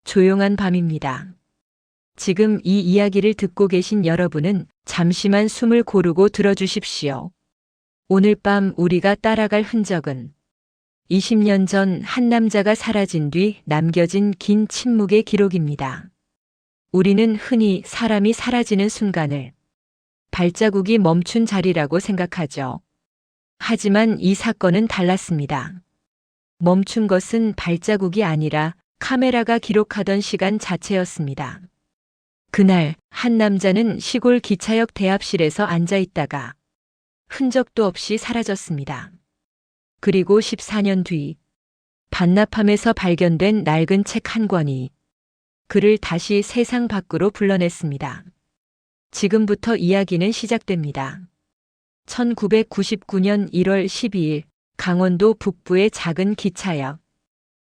조용한 밤입니다. 지금 이 이야기를 듣고 계신 여러분은 잠시만 숨을 고르고 들어주십시오. 오늘 밤 우리가 따라갈 흔적은 20년 전 한 남자가 사라진 뒤 남겨진 긴 침묵의 기록입니다. 우리는 흔히 사람이 사라지는 순간을 발자국이 멈춘 자리라고 생각하죠. 하지만 이 사건은 달랐습니다. 멈춘 것은 발자국이 아니라 카메라가 기록하던 시간 자체였습니다. 그날 한 남자는 시골 기차역 대합실에서 앉아 있다가 흔적도 없이 사라졌습니다. 그리고 14년 뒤 반납함에서 발견된 낡은 책 한 권이 그를 다시 세상 밖으로 불러냈습니다. 지금부터 이야기는 시작됩니다. 1999년 1월 12일 강원도 북부의 작은 기차역.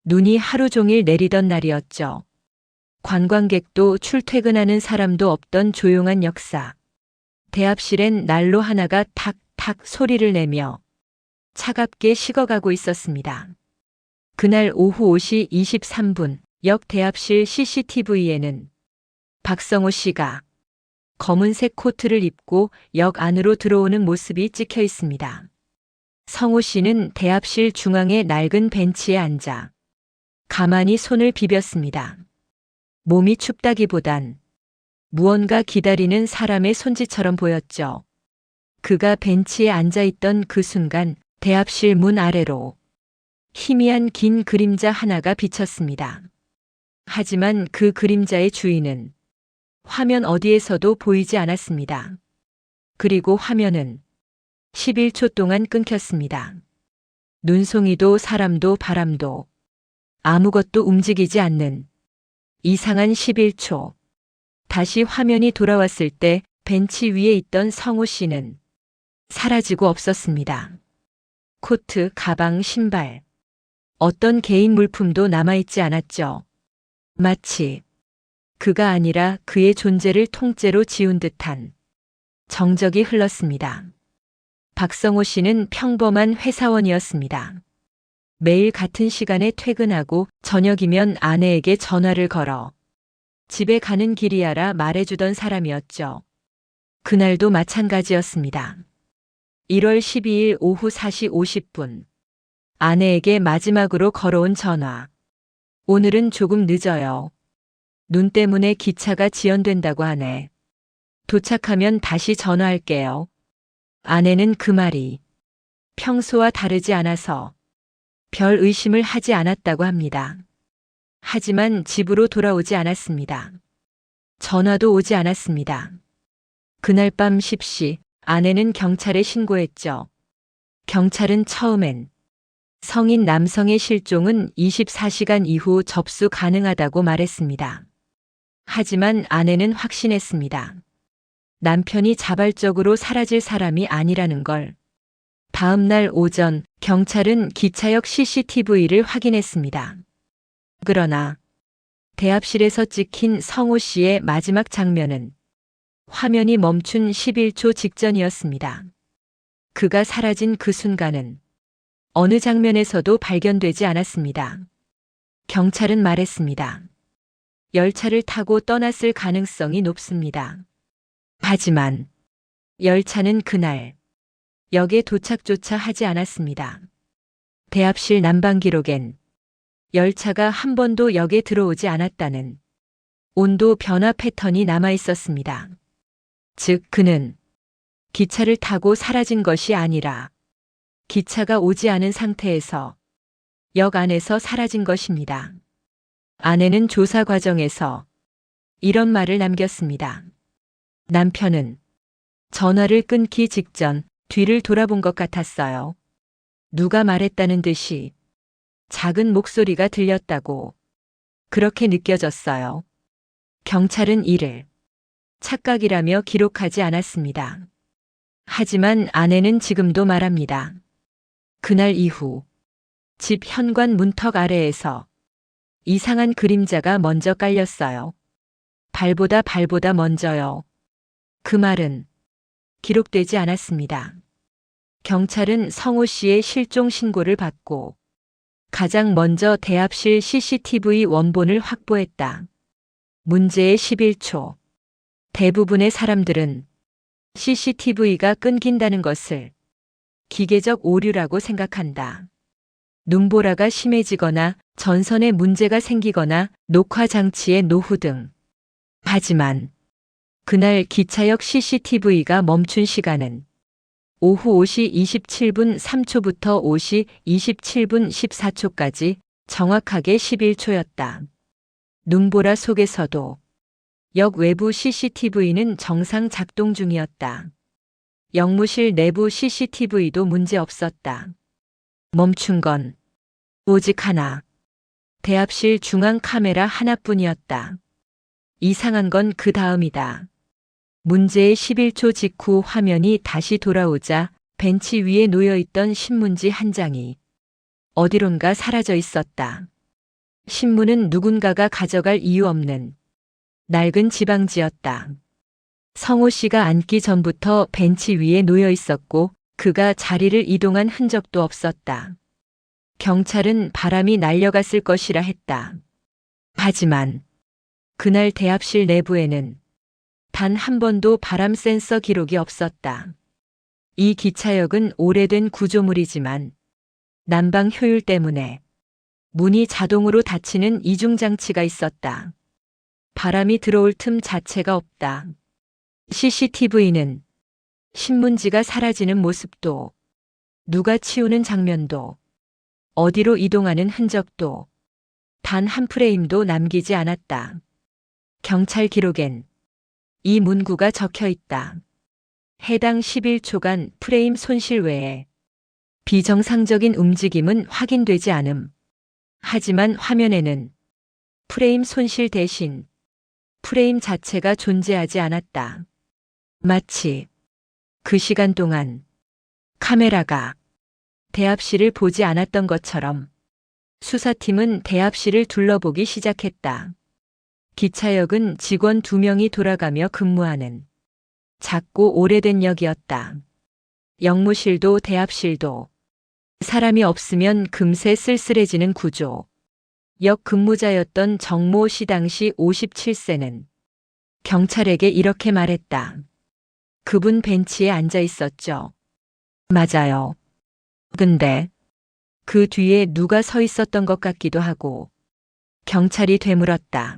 눈이 하루 종일 내리던 날이었죠. 관광객도 출퇴근하는 사람도 없던 조용한 역사. 대합실엔 난로 하나가 탁탁 소리를 내며 차갑게 식어가고 있었습니다. 그날 오후 5시 23분 역 대합실 CCTV에는 박성호 씨가 검은색 코트를 입고 역 안으로 들어오는 모습이 찍혀 있습니다. 성호 씨는 대합실 중앙의 낡은 벤치에 앉아 가만히 손을 비볐습니다. 몸이 춥다기보단 무언가 기다리는 사람의 손짓처럼 보였죠. 그가 벤치에 앉아있던 그 순간 대합실 문 아래로 희미한 긴 그림자 하나가 비쳤습니다. 하지만 그 그림자의 주인은 화면 어디에서도 보이지 않았습니다. 그리고 화면은 11초 동안 끊겼습니다. 눈송이도 사람도 바람도 아무것도 움직이지 않는 이상한 11초. 다시 화면이 돌아왔을 때 벤치 위에 있던 성호 씨는 사라지고 없었습니다. 코트, 가방, 신발. 어떤 개인 물품도 남아있지 않았죠. 마치 그가 아니라 그의 존재를 통째로 지운 듯한 정적이 흘렀습니다. 박성호 씨는 평범한 회사원이었습니다. 매일 같은 시간에 퇴근하고 저녁이면 아내에게 전화를 걸어 집에 가는 길이야라 말해주던 사람이었죠. 그날도 마찬가지였습니다. 1월 12일 오후 4시 50분. 아내에게 마지막으로 걸어온 전화. 오늘은 조금 늦어요. 눈 때문에 기차가 지연된다고 하네. 도착하면 다시 전화할게요. 아내는 그 말이 평소와 다르지 않아서 별 의심을 하지 않았다고 합니다. 하지만 집으로 돌아오지 않았습니다. 전화도 오지 않았습니다. 그날 밤 10시 아내는 경찰에 신고했죠. 경찰은 처음엔 성인 남성의 실종은 24시간 이후 접수 가능하다고 말했습니다. 하지만 아내는 확신했습니다. 남편이 자발적으로 사라질 사람이 아니라는 걸. 다음 날 오전 경찰은 기차역 CCTV를 확인했습니다. 그러나 대합실에서 찍힌 성호 씨의 마지막 장면은 화면이 멈춘 11초 직전이었습니다. 그가 사라진 그 순간은 어느 장면에서도 발견되지 않았습니다. 경찰은 말했습니다. 열차를 타고 떠났을 가능성이 높습니다. 하지만 열차는 그날 역에 도착조차 하지 않았습니다. 대합실 난방 기록엔 열차가 한 번도 역에 들어오지 않았다는 온도 변화 패턴이 남아 있었습니다. 즉 그는 기차를 타고 사라진 것이 아니라 기차가 오지 않은 상태에서 역 안에서 사라진 것입니다. 아내는 조사 과정에서 이런 말을 남겼습니다. 남편은 전화를 끊기 직전 뒤를 돌아본 것 같았어요. 누가 말했다는 듯이 작은 목소리가 들렸다고 그렇게 느껴졌어요. 경찰은 이를 착각이라며 기록하지 않았습니다. 하지만 아내는 지금도 말합니다. 그날 이후 집 현관 문턱 아래에서 이상한 그림자가 먼저 깔렸어요. 발보다 먼저요. 그 말은 기록되지 않았습니다. 경찰은 성호 씨의 실종 신고를 받고 가장 먼저 대합실 CCTV 원본을 확보했다. 문제의 11초. 대부분의 사람들은 CCTV가 끊긴다는 것을 기계적 오류라고 생각한다. 눈보라가 심해지거나 전선에 문제가 생기거나 녹화 장치의 노후 등. 하지만 그날 기차역 CCTV가 멈춘 시간은 오후 5시 27분 3초부터 5시 27분 14초까지 정확하게 11초였다. 눈보라 속에서도 역 외부 CCTV는 정상 작동 중이었다. 역무실 내부 CCTV도 문제 없었다. 멈춘 건 오직 하나. 대합실 중앙 카메라 하나뿐이었다. 이상한 건 그 다음이다. 문제의 11초 직후 화면이 다시 돌아오자 벤치 위에 놓여있던 신문지 한 장이 어디론가 사라져 있었다. 신문은 누군가가 가져갈 이유 없는 낡은 지방지였다. 성호 씨가 앉기 전부터 벤치 위에 놓여 있었고 그가 자리를 이동한 흔적도 없었다. 경찰은 바람이 날려갔을 것이라 했다. 하지만 그날 대합실 내부에는 단 한 번도 바람 센서 기록이 없었다. 이 기차역은 오래된 구조물이지만 난방 효율 때문에 문이 자동으로 닫히는 이중장치가 있었다. 바람이 들어올 틈 자체가 없다. CCTV는 신문지가 사라지는 모습도, 누가 치우는 장면도, 어디로 이동하는 흔적도, 단 한 프레임도 남기지 않았다. 경찰 기록엔 이 문구가 적혀 있다. 해당 11초간 프레임 손실 외에 비정상적인 움직임은 확인되지 않음. 하지만 화면에는 프레임 손실 대신 프레임 자체가 존재하지 않았다. 마치 그 시간 동안 카메라가 대합실을 보지 않았던 것처럼 수사팀은 대합실을 둘러보기 시작했다. 기차역은 직원 2명이 돌아가며 근무하는 작고 오래된 역이었다. 역무실도 대합실도 사람이 없으면 금세 쓸쓸해지는 구조. 역 근무자였던 정모 씨 당시 57세는 경찰에게 이렇게 말했다. 그분 벤치에 앉아 있었죠. 맞아요. 근데 그 뒤에 누가 서 있었던 것 같기도 하고. 경찰이 되물었다.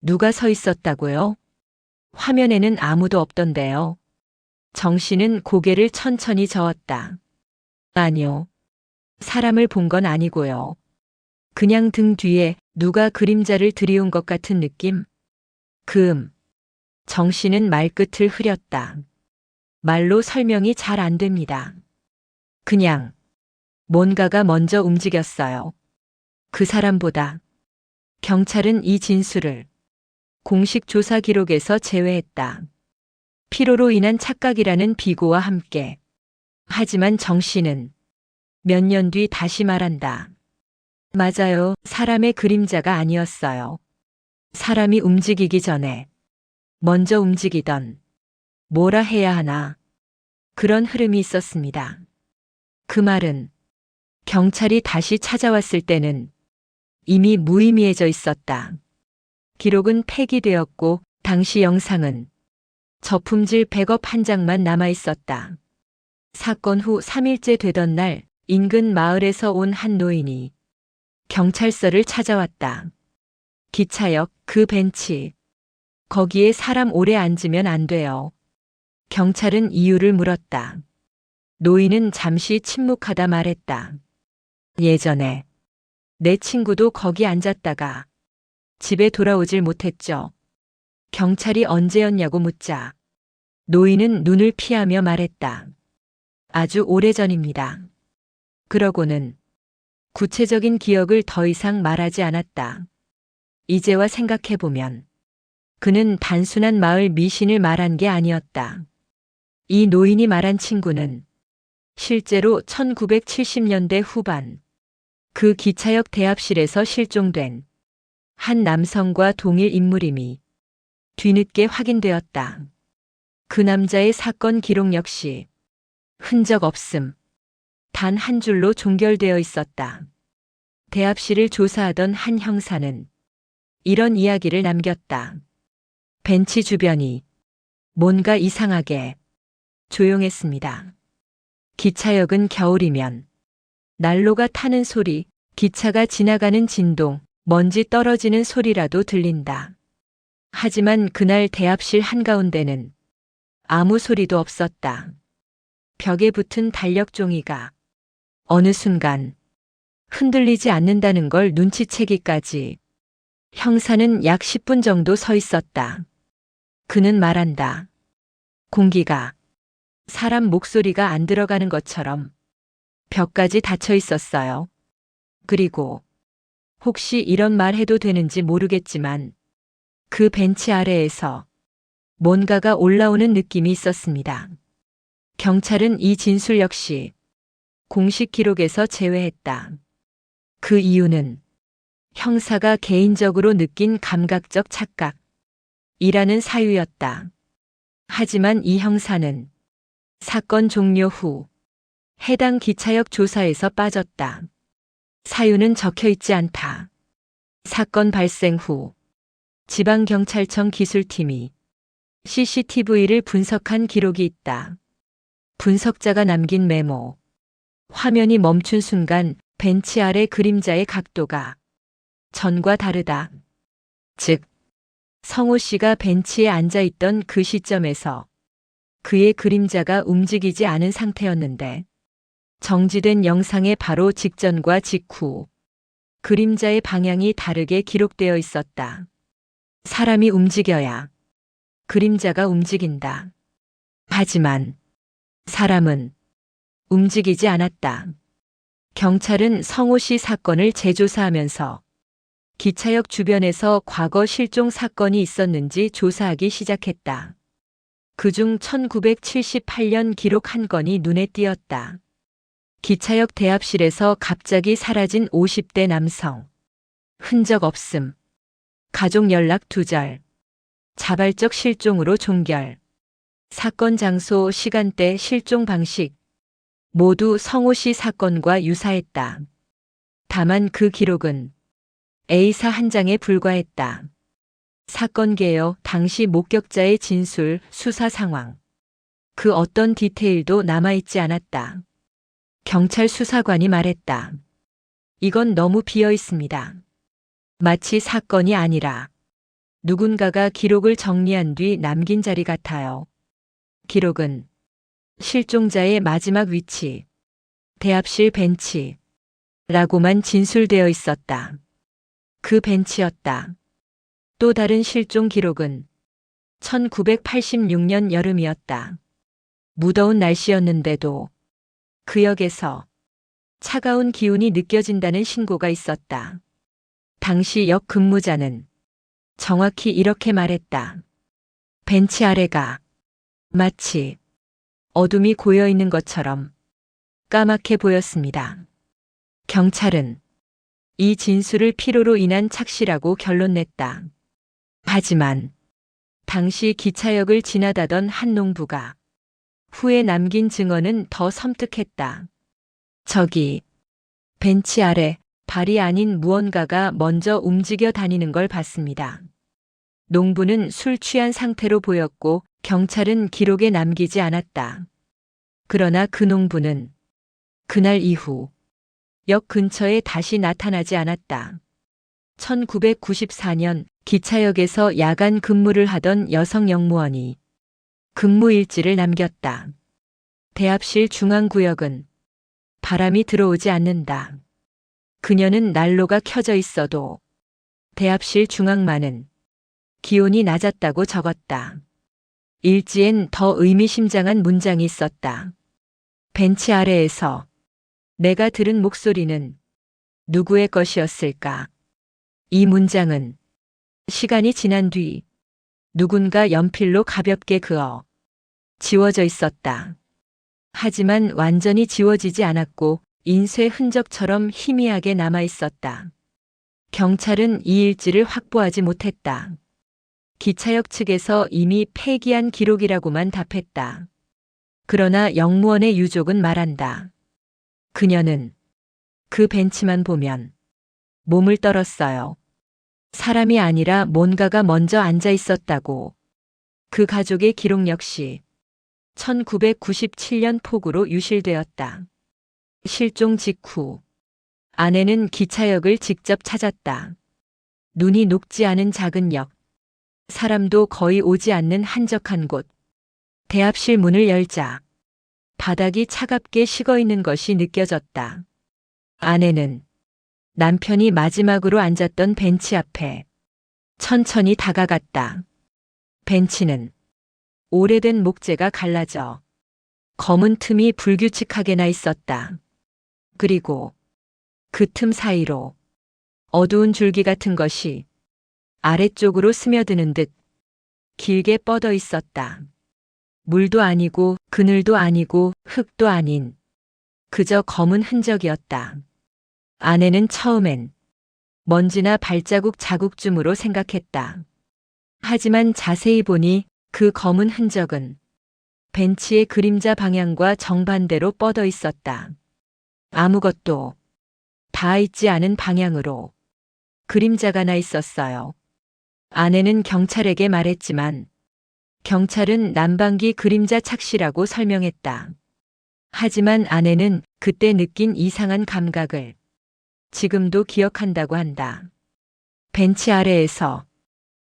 누가 서 있었다고요? 화면에는 아무도 없던데요. 정 씨는 고개를 천천히 저었다. 아니요. 사람을 본 건 아니고요. 그냥 등 뒤에 누가 그림자를 들이운 것 같은 느낌? 정 씨는 말끝을 흐렸다. 말로 설명이 잘 안 됩니다. 그냥 뭔가가 먼저 움직였어요. 그 사람보다. 경찰은 이 진술을 공식 조사 기록에서 제외했다. 피로로 인한 착각이라는 비고와 함께. 하지만 정 씨는 몇 년 뒤 다시 말한다. 맞아요. 사람의 그림자가 아니었어요. 사람이 움직이기 전에 먼저 움직이던 뭐라 해야 하나. 그런 흐름이 있었습니다. 그 말은 경찰이 다시 찾아왔을 때는 이미 무의미해져 있었다. 기록은 폐기되었고 당시 영상은 저품질 백업 한 장만 남아 있었다. 사건 후 3일째 되던 날 인근 마을에서 온 한 노인이 경찰서를 찾아왔다. 기차역 그 벤치. 거기에 사람 오래 앉으면 안 돼요. 경찰은 이유를 물었다. 노인은 잠시 침묵하다 말했다. 예전에 내 친구도 거기 앉았다가 집에 돌아오질 못했죠. 경찰이 언제였냐고 묻자 노인은 눈을 피하며 말했다. 아주 오래전입니다. 그러고는 구체적인 기억을 더 이상 말하지 않았다. 이제와 생각해보면 그는 단순한 마을 미신을 말한 게 아니었다. 이 노인이 말한 친구는 실제로 1970년대 후반 그 기차역 대합실에서 실종된 한 남성과 동일 인물임이 뒤늦게 확인되었다. 그 남자의 사건 기록 역시 흔적 없음. 단 한 줄로 종결되어 있었다. 대합실을 조사하던 한 형사는 이런 이야기를 남겼다. 벤치 주변이 뭔가 이상하게 조용했습니다. 기차역은 겨울이면 난로가 타는 소리, 기차가 지나가는 진동, 먼지 떨어지는 소리라도 들린다. 하지만 그날 대합실 한가운데는 아무 소리도 없었다. 벽에 붙은 달력 종이가 어느 순간 흔들리지 않는다는 걸 눈치채기까지 형사는 약 10분 정도 서 있었다. 그는 말한다. 공기가 사람 목소리가 안 들어가는 것처럼 벽까지 닫혀 있었어요. 그리고 혹시 이런 말 해도 되는지 모르겠지만 그 벤치 아래에서 뭔가가 올라오는 느낌이 있었습니다. 경찰은 이 진술 역시 공식 기록에서 제외했다. 그 이유는 형사가 개인적으로 느낀 감각적 착각이라는 사유였다. 하지만 이 형사는 사건 종료 후 해당 기차역 조사에서 빠졌다. 사유는 적혀 있지 않다. 사건 발생 후 지방경찰청 기술팀이 CCTV를 분석한 기록이 있다. 분석자가 남긴 메모. 화면이 멈춘 순간 벤치 아래 그림자의 각도가 전과 다르다. 즉, 성호 씨가 벤치에 앉아 있던 그 시점에서 그의 그림자가 움직이지 않은 상태였는데 정지된 영상의 바로 직전과 직후 그림자의 방향이 다르게 기록되어 있었다. 사람이 움직여야 그림자가 움직인다. 하지만 사람은 움직이지 않았다. 경찰은 성호 씨 사건을 재조사하면서 기차역 주변에서 과거 실종 사건이 있었는지 조사하기 시작했다. 그중 1978년 기록 한 건이 눈에 띄었다. 기차역 대합실에서 갑자기 사라진 50대 남성. 흔적 없음. 가족 연락 두절. 자발적 실종으로 종결. 사건 장소, 시간대, 실종 방식. 모두 성호 씨 사건과 유사했다. 다만 그 기록은 A사 한 장에 불과했다. 사건 개요, 당시 목격자의 진술, 수사 상황. 그 어떤 디테일도 남아있지 않았다. 경찰 수사관이 말했다. 이건 너무 비어 있습니다. 마치 사건이 아니라 누군가가 기록을 정리한 뒤 남긴 자리 같아요. 기록은 실종자의 마지막 위치, 대합실 벤치라고만 진술되어 있었다. 그 벤치였다. 또 다른 실종 기록은 1986년 여름이었다. 무더운 날씨였는데도 그 역에서 차가운 기운이 느껴진다는 신고가 있었다. 당시 역 근무자는 정확히 이렇게 말했다. 벤치 아래가 마치 어둠이 고여 있는 것처럼 까맣게 보였습니다. 경찰은 이 진술을 피로로 인한 착시라고 결론냈다. 하지만 당시 기차역을 지나다던 한 농부가 후에 남긴 증언은 더 섬뜩했다. 저기 벤치 아래 발이 아닌 무언가가 먼저 움직여 다니는 걸 봤습니다. 농부는 술 취한 상태로 보였고 경찰은 기록에 남기지 않았다. 그러나 그 농부는 그날 이후 역 근처에 다시 나타나지 않았다. 1994년 기차역에서 야간 근무를 하던 여성 역무원이 근무 일지를 남겼다. 대합실 중앙구역은 바람이 들어오지 않는다. 그녀는 난로가 켜져 있어도 대합실 중앙만은 기온이 낮았다고 적었다. 일지엔 더 의미심장한 문장이 있었다. 벤치 아래에서 내가 들은 목소리는 누구의 것이었을까? 이 문장은 시간이 지난 뒤 누군가 연필로 가볍게 그어 지워져 있었다. 하지만 완전히 지워지지 않았고 인쇄 흔적처럼 희미하게 남아 있었다. 경찰은 이 일지를 확보하지 못했다. 기차역 측에서 이미 폐기한 기록이라고만 답했다. 그러나 역무원의 유족은 말한다. 그녀는 그 벤치만 보면 몸을 떨었어요. 사람이 아니라 뭔가가 먼저 앉아 있었다고. 그 가족의 기록 역시 1997년 폭우로 유실되었다. 실종 직후 아내는 기차역을 직접 찾았다. 눈이 녹지 않은 작은 역, 사람도 거의 오지 않는 한적한 곳. 대합실 문을 열자 바닥이 차갑게 식어 있는 것이 느껴졌다. 아내는 남편이 마지막으로 앉았던 벤치 앞에 천천히 다가갔다. 벤치는 오래된 목재가 갈라져 검은 틈이 불규칙하게 나 있었다. 그리고 그 틈 사이로 어두운 줄기 같은 것이 아래쪽으로 스며드는 듯 길게 뻗어 있었다. 물도 아니고 그늘도 아니고 흙도 아닌 그저 검은 흔적이었다. 아내는 처음엔 먼지나 발자국 자국쯤으로 생각했다. 하지만 자세히 보니 그 검은 흔적은 벤치의 그림자 방향과 정반대로 뻗어 있었다. 아무것도 닿아 있지 않은 방향으로 그림자가 나 있었어요. 아내는 경찰에게 말했지만 경찰은 난방기 그림자 착시라고 설명했다. 하지만 아내는 그때 느낀 이상한 감각을 지금도 기억한다고 한다. 벤치 아래에서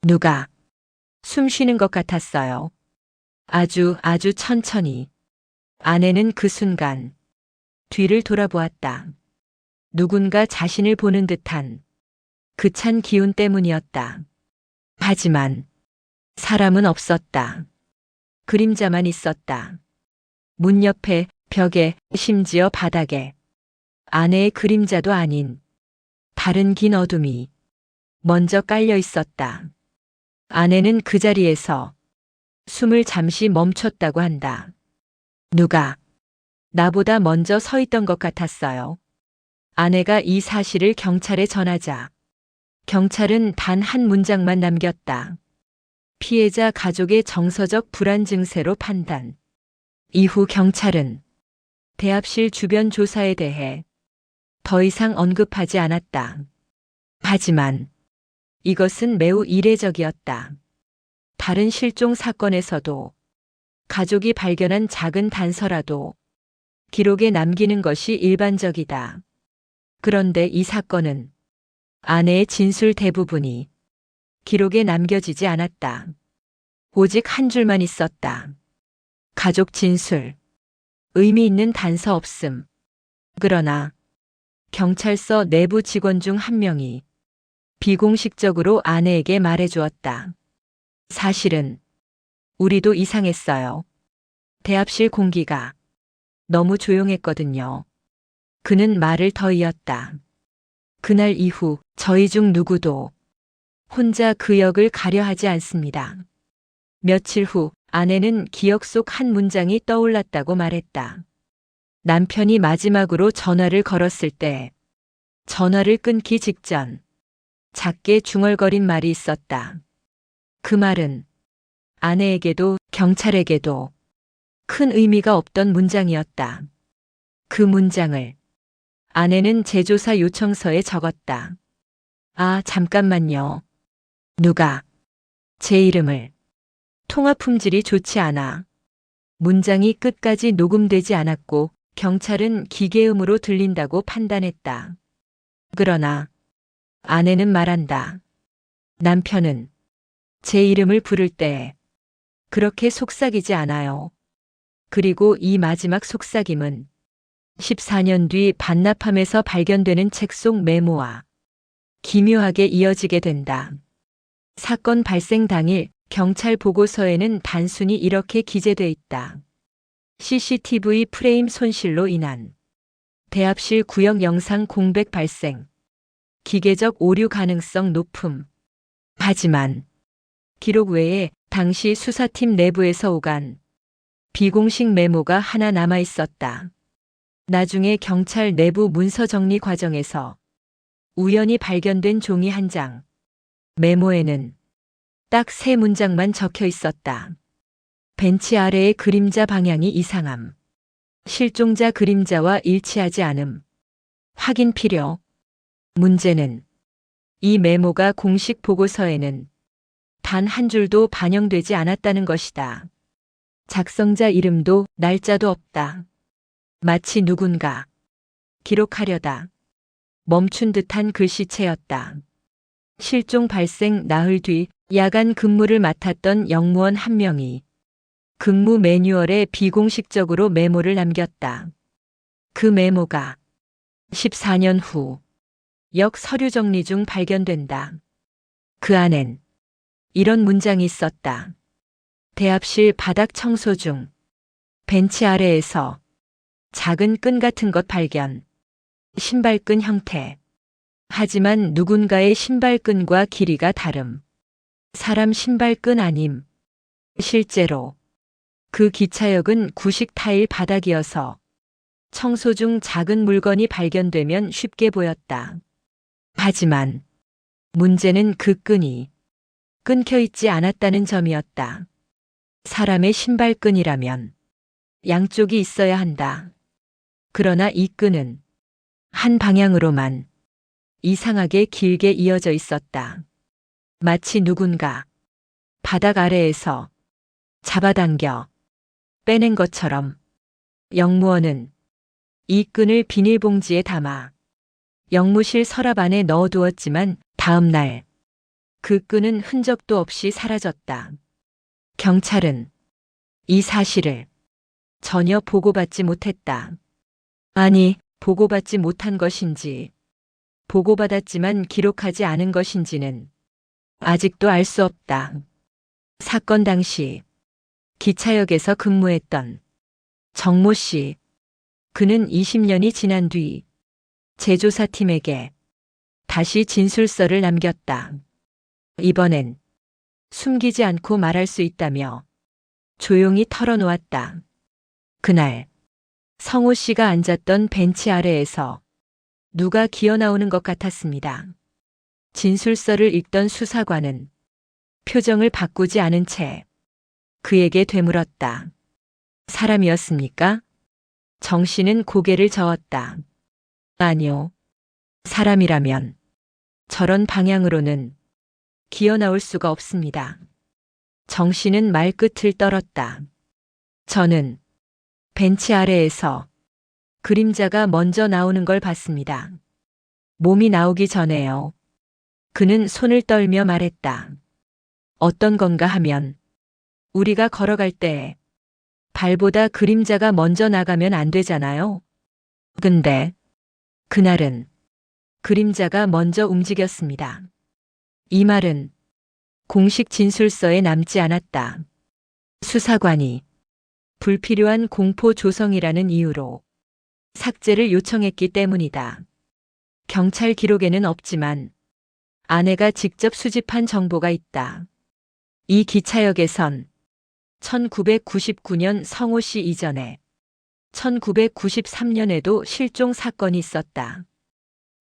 누가 숨 쉬는 것 같았어요. 아주 천천히. 아내는 그 순간 뒤를 돌아보았다. 누군가 자신을 보는 듯한 그 찬 기운 때문이었다. 하지만 사람은 없었다. 그림자만 있었다. 문 옆에, 벽에, 심지어 바닥에. 아내의 그림자도 아닌 다른 긴 어둠이 먼저 깔려 있었다. 아내는 그 자리에서 숨을 잠시 멈췄다고 한다. 누가 나보다 먼저 서 있던 것 같았어요. 아내가 이 사실을 경찰에 전하자 경찰은 단 한 문장만 남겼다. 피해자 가족의 정서적 불안 증세로 판단. 이후 경찰은 대합실 주변 조사에 대해 더 이상 언급하지 않았다. 하지만 이것은 매우 이례적이었다. 다른 실종 사건에서도 가족이 발견한 작은 단서라도 기록에 남기는 것이 일반적이다. 그런데 이 사건은 아내의 진술 대부분이 기록에 남겨지지 않았다. 오직 한 줄만 있었다. 가족 진술. 의미 있는 단서 없음. 그러나 경찰서 내부 직원 중 한 명이 비공식적으로 아내에게 말해주었다. 사실은 우리도 이상했어요. 대합실 공기가 너무 조용했거든요. 그는 말을 더 이었다. 그날 이후 저희 중 누구도 혼자 그 역을 가려 하지 않습니다. 며칠 후 아내는 기억 속 한 문장이 떠올랐다고 말했다. 남편이 마지막으로 전화를 걸었을 때 전화를 끊기 직전 작게 중얼거린 말이 있었다. 그 말은 아내에게도 경찰에게도 큰 의미가 없던 문장이었다. 그 문장을 아내는 재조사 요청서에 적었다. 아, 잠깐만요. 누가 제 이름을. 통화 품질이 좋지 않아. 문장이 끝까지 녹음되지 않았고 경찰은 기계음으로 들린다고 판단했다. 그러나 아내는 말한다. 남편은 제 이름을 부를 때 그렇게 속삭이지 않아요. 그리고 이 마지막 속삭임은 14년 뒤 반납함에서 발견되는 책 속 메모와 기묘하게 이어지게 된다. 사건 발생 당일 경찰 보고서에는 단순히 이렇게 기재돼 있다. CCTV 프레임 손실로 인한 대합실 구역 영상 공백 발생. 기계적 오류 가능성 높음. 하지만 기록 외에 당시 수사팀 내부에서 오간 비공식 메모가 하나 남아 있었다. 나중에 경찰 내부 문서 정리 과정에서 우연히 발견된 종이 한 장. 메모에는 딱 3문장만 적혀 있었다. 벤치 아래의 그림자 방향이 이상함. 실종자 그림자와 일치하지 않음. 확인 필요. 문제는 이 메모가 공식 보고서에는 단 한 줄도 반영되지 않았다는 것이다. 작성자 이름도 날짜도 없다. 마치 누군가 기록하려다 멈춘 듯한 글씨체였다. 실종 발생 나흘 뒤 야간 근무를 맡았던 영무원 한 명이 근무 매뉴얼에 비공식적으로 메모를 남겼다. 그 메모가 14년 후 역 서류 정리 중 발견된다. 그 안엔 이런 문장이 있었다. 대합실 바닥 청소 중 벤치 아래에서 작은 끈 같은 것 발견. 신발끈 형태. 하지만 누군가의 신발끈과 길이가 다름. 사람 신발끈 아님. 실제로 그 기차역은 구식 타일 바닥이어서 청소 중 작은 물건이 발견되면 쉽게 보였다. 하지만 문제는 그 끈이 끊겨 있지 않았다는 점이었다. 사람의 신발끈이라면 양쪽이 있어야 한다. 그러나 이 끈은 한 방향으로만 이상하게 길게 이어져 있었다. 마치 누군가 바닥 아래에서 잡아당겨 빼낸 것처럼. 영무원은 이 끈을 비닐봉지에 담아 영무실 서랍 안에 넣어두었지만 다음 날 그 끈은 흔적도 없이 사라졌다. 경찰은 이 사실을 전혀 보고받지 못했다. 아니, 보고받지 못한 것인지, 보고받았지만 기록하지 않은 것인지는 아직도 알 수 없다. 사건 당시 기차역에서 근무했던 정모 씨, 그는 20년이 지난 뒤 제조사팀에게 다시 진술서를 남겼다. 이번엔 숨기지 않고 말할 수 있다며 조용히 털어놓았다. 그날 성호 씨가 앉았던 벤치 아래에서 누가 기어나오는 것 같았습니다. 진술서를 읽던 수사관은 표정을 바꾸지 않은 채 그에게 되물었다. 사람이었습니까? 정 씨는 고개를 저었다. 아니요. 사람이라면 저런 방향으로는 기어나올 수가 없습니다. 정 씨는 말끝을 떨었다. 저는 벤치 아래에서 그림자가 먼저 나오는 걸 봤습니다. 몸이 나오기 전에요. 그는 손을 떨며 말했다. 어떤 건가 하면 우리가 걸어갈 때 발보다 그림자가 먼저 나가면 안 되잖아요. 근데 그날은 그림자가 먼저 움직였습니다. 이 말은 공식 진술서에 남지 않았다. 수사관이 불필요한 공포 조성이라는 이유로 삭제를 요청했기 때문이다. 경찰 기록에는 없지만 아내가 직접 수집한 정보가 있다. 이 기차역에선 1999년 성호 씨 이전에 1993년에도 실종 사건이 있었다.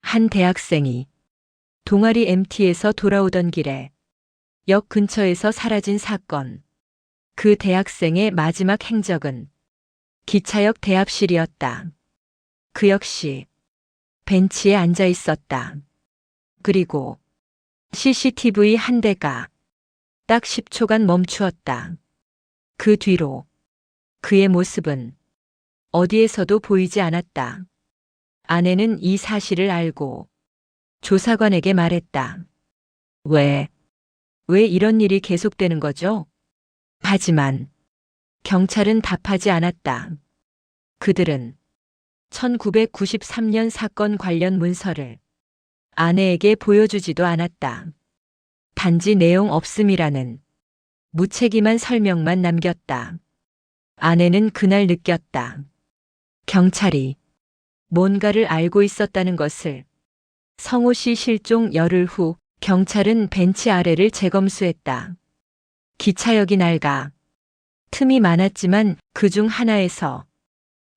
한 대학생이 동아리 MT에서 돌아오던 길에 역 근처에서 사라진 사건. 그 대학생의 마지막 행적은 기차역 대합실이었다. 그 역시 벤치에 앉아 있었다. 그리고 CCTV 한 대가 딱 10초간 멈추었다. 그 뒤로 그의 모습은 어디에서도 보이지 않았다. 아내는 이 사실을 알고 조사관에게 말했다. 왜 이런 일이 계속되는 거죠? 하지만 경찰은 답하지 않았다. 그들은 1993년 사건 관련 문서를 아내에게 보여주지도 않았다. 단지 내용 없음이라는 무책임한 설명만 남겼다. 아내는 그날 느꼈다. 경찰이 뭔가를 알고 있었다는 것을. 성호 씨 실종 열흘 후 경찰은 벤치 아래를 재검수했다. 기차역이 낡아 틈이 많았지만 그중 하나에서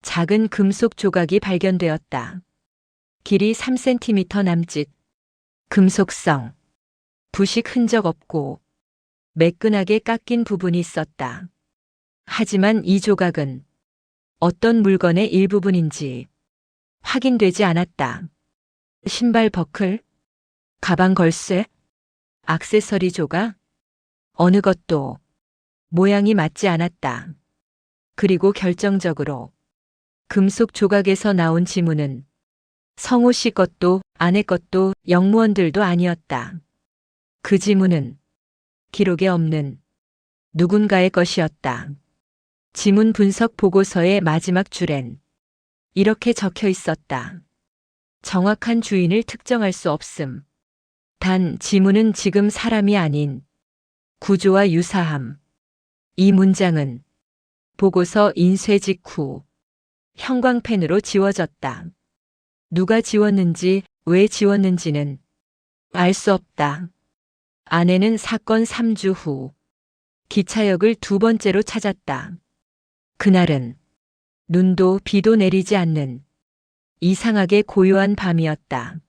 작은 금속 조각이 발견되었다. 길이 3cm 남짓, 금속성, 부식 흔적 없고 매끈하게 깎인 부분이 있었다. 하지만 이 조각은 어떤 물건의 일부분인지 확인되지 않았다. 신발 버클, 가방 걸쇠, 액세서리 조각, 어느 것도 모양이 맞지 않았다. 그리고 결정적으로 금속 조각에서 나온 지문은 성호 씨 것도 아내 것도 영무원들도 아니었다. 그 지문은 기록에 없는 누군가의 것이었다. 지문 분석 보고서의 마지막 줄엔 이렇게 적혀 있었다. 정확한 주인을 특정할 수 없음. 단 지문은 지금 사람이 아닌 구조와 유사함. 이 문장은 보고서 인쇄 직후 형광펜으로 지워졌다. 누가 지웠는지 왜 지웠는지는 알 수 없다. 아내는 사건 3주 후 기차역을 두 번째로 찾았다. 그날은 눈도 비도 내리지 않는 이상하게 고요한 밤이었다.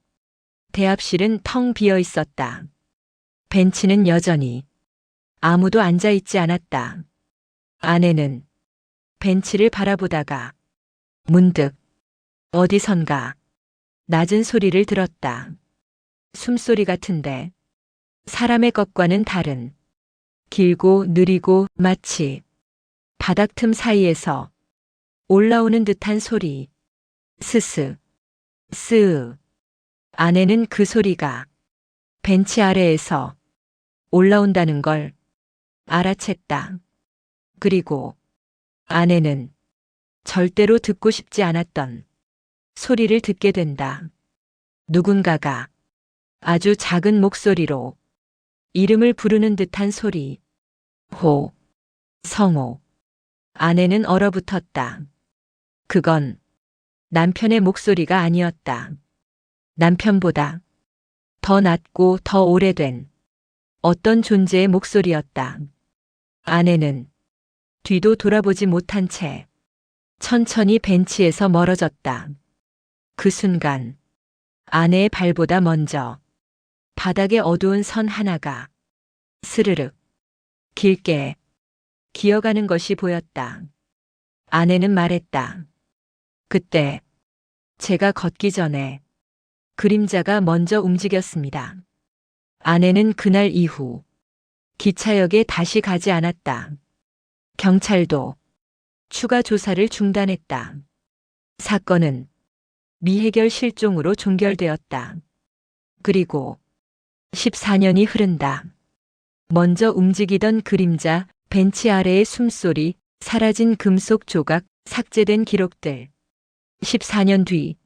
대합실은 텅 비어 있었다. 벤치는 여전히 아무도 앉아 있지 않았다. 아내는 벤치를 바라보다가 문득 어디선가 낮은 소리를 들었다. 숨소리 같은데 사람의 것과는 다른 길고 느리고 마치 바닥 틈 사이에서 올라오는 듯한 소리. 스스, 스으. 아내는 그 소리가 벤치 아래에서 올라온다는 걸 알아챘다. 그리고 아내는 절대로 듣고 싶지 않았던 소리를 듣게 된다. 누군가가 아주 작은 목소리로 이름을 부르는 듯한 소리. 호, 성호. 아내는 얼어붙었다. 그건 남편의 목소리가 아니었다. 남편보다 더 낮고 더 오래된 어떤 존재의 목소리였다. 아내는 뒤도 돌아보지 못한 채 천천히 벤치에서 멀어졌다. 그 순간 아내의 발보다 먼저 바닥에 어두운 선 하나가 스르륵 길게 기어가는 것이 보였다. 아내는 말했다. 그때 제가 걷기 전에 그림자가 먼저 움직였습니다. 아내는 그날 이후 기차역에 다시 가지 않았다. 경찰도 추가 조사를 중단했다. 사건은 미해결 실종으로 종결되었다. 그리고 14년이 흐른다. 먼저 움직이던 그림자, 벤치 아래의 숨소리, 사라진 금속 조각, 삭제된 기록들. 14년 뒤,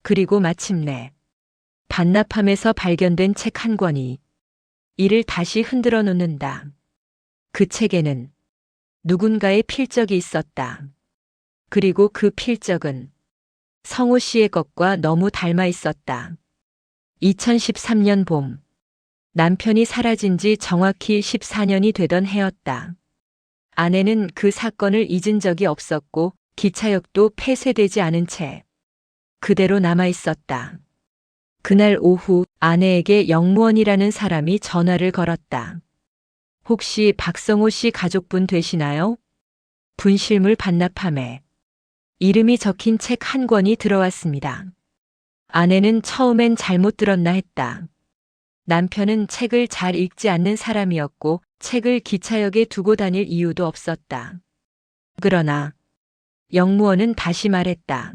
그리고 마침내 반납함에서 발견된 책 한 권이 이를 다시 흔들어 놓는다. 그 책에는 누군가의 필적이 있었다. 그리고 그 필적은 성호 씨의 것과 너무 닮아 있었다. 2013년 봄, 남편이 사라진 지 정확히 14년이 되던 해였다. 아내는 그 사건을 잊은 적이 없었고 기차역도 폐쇄되지 않은 채 그대로 남아 있었다. 그날 오후 아내에게 영무원이라는 사람이 전화를 걸었다. 혹시 박성호 씨 가족분 되시나요? 분실물 반납함에 이름이 적힌 책 한 권이 들어왔습니다. 아내는 처음엔 잘못 들었나 했다. 남편은 책을 잘 읽지 않는 사람이었고 책을 기차역에 두고 다닐 이유도 없었다. 그러나 영무원은 다시 말했다.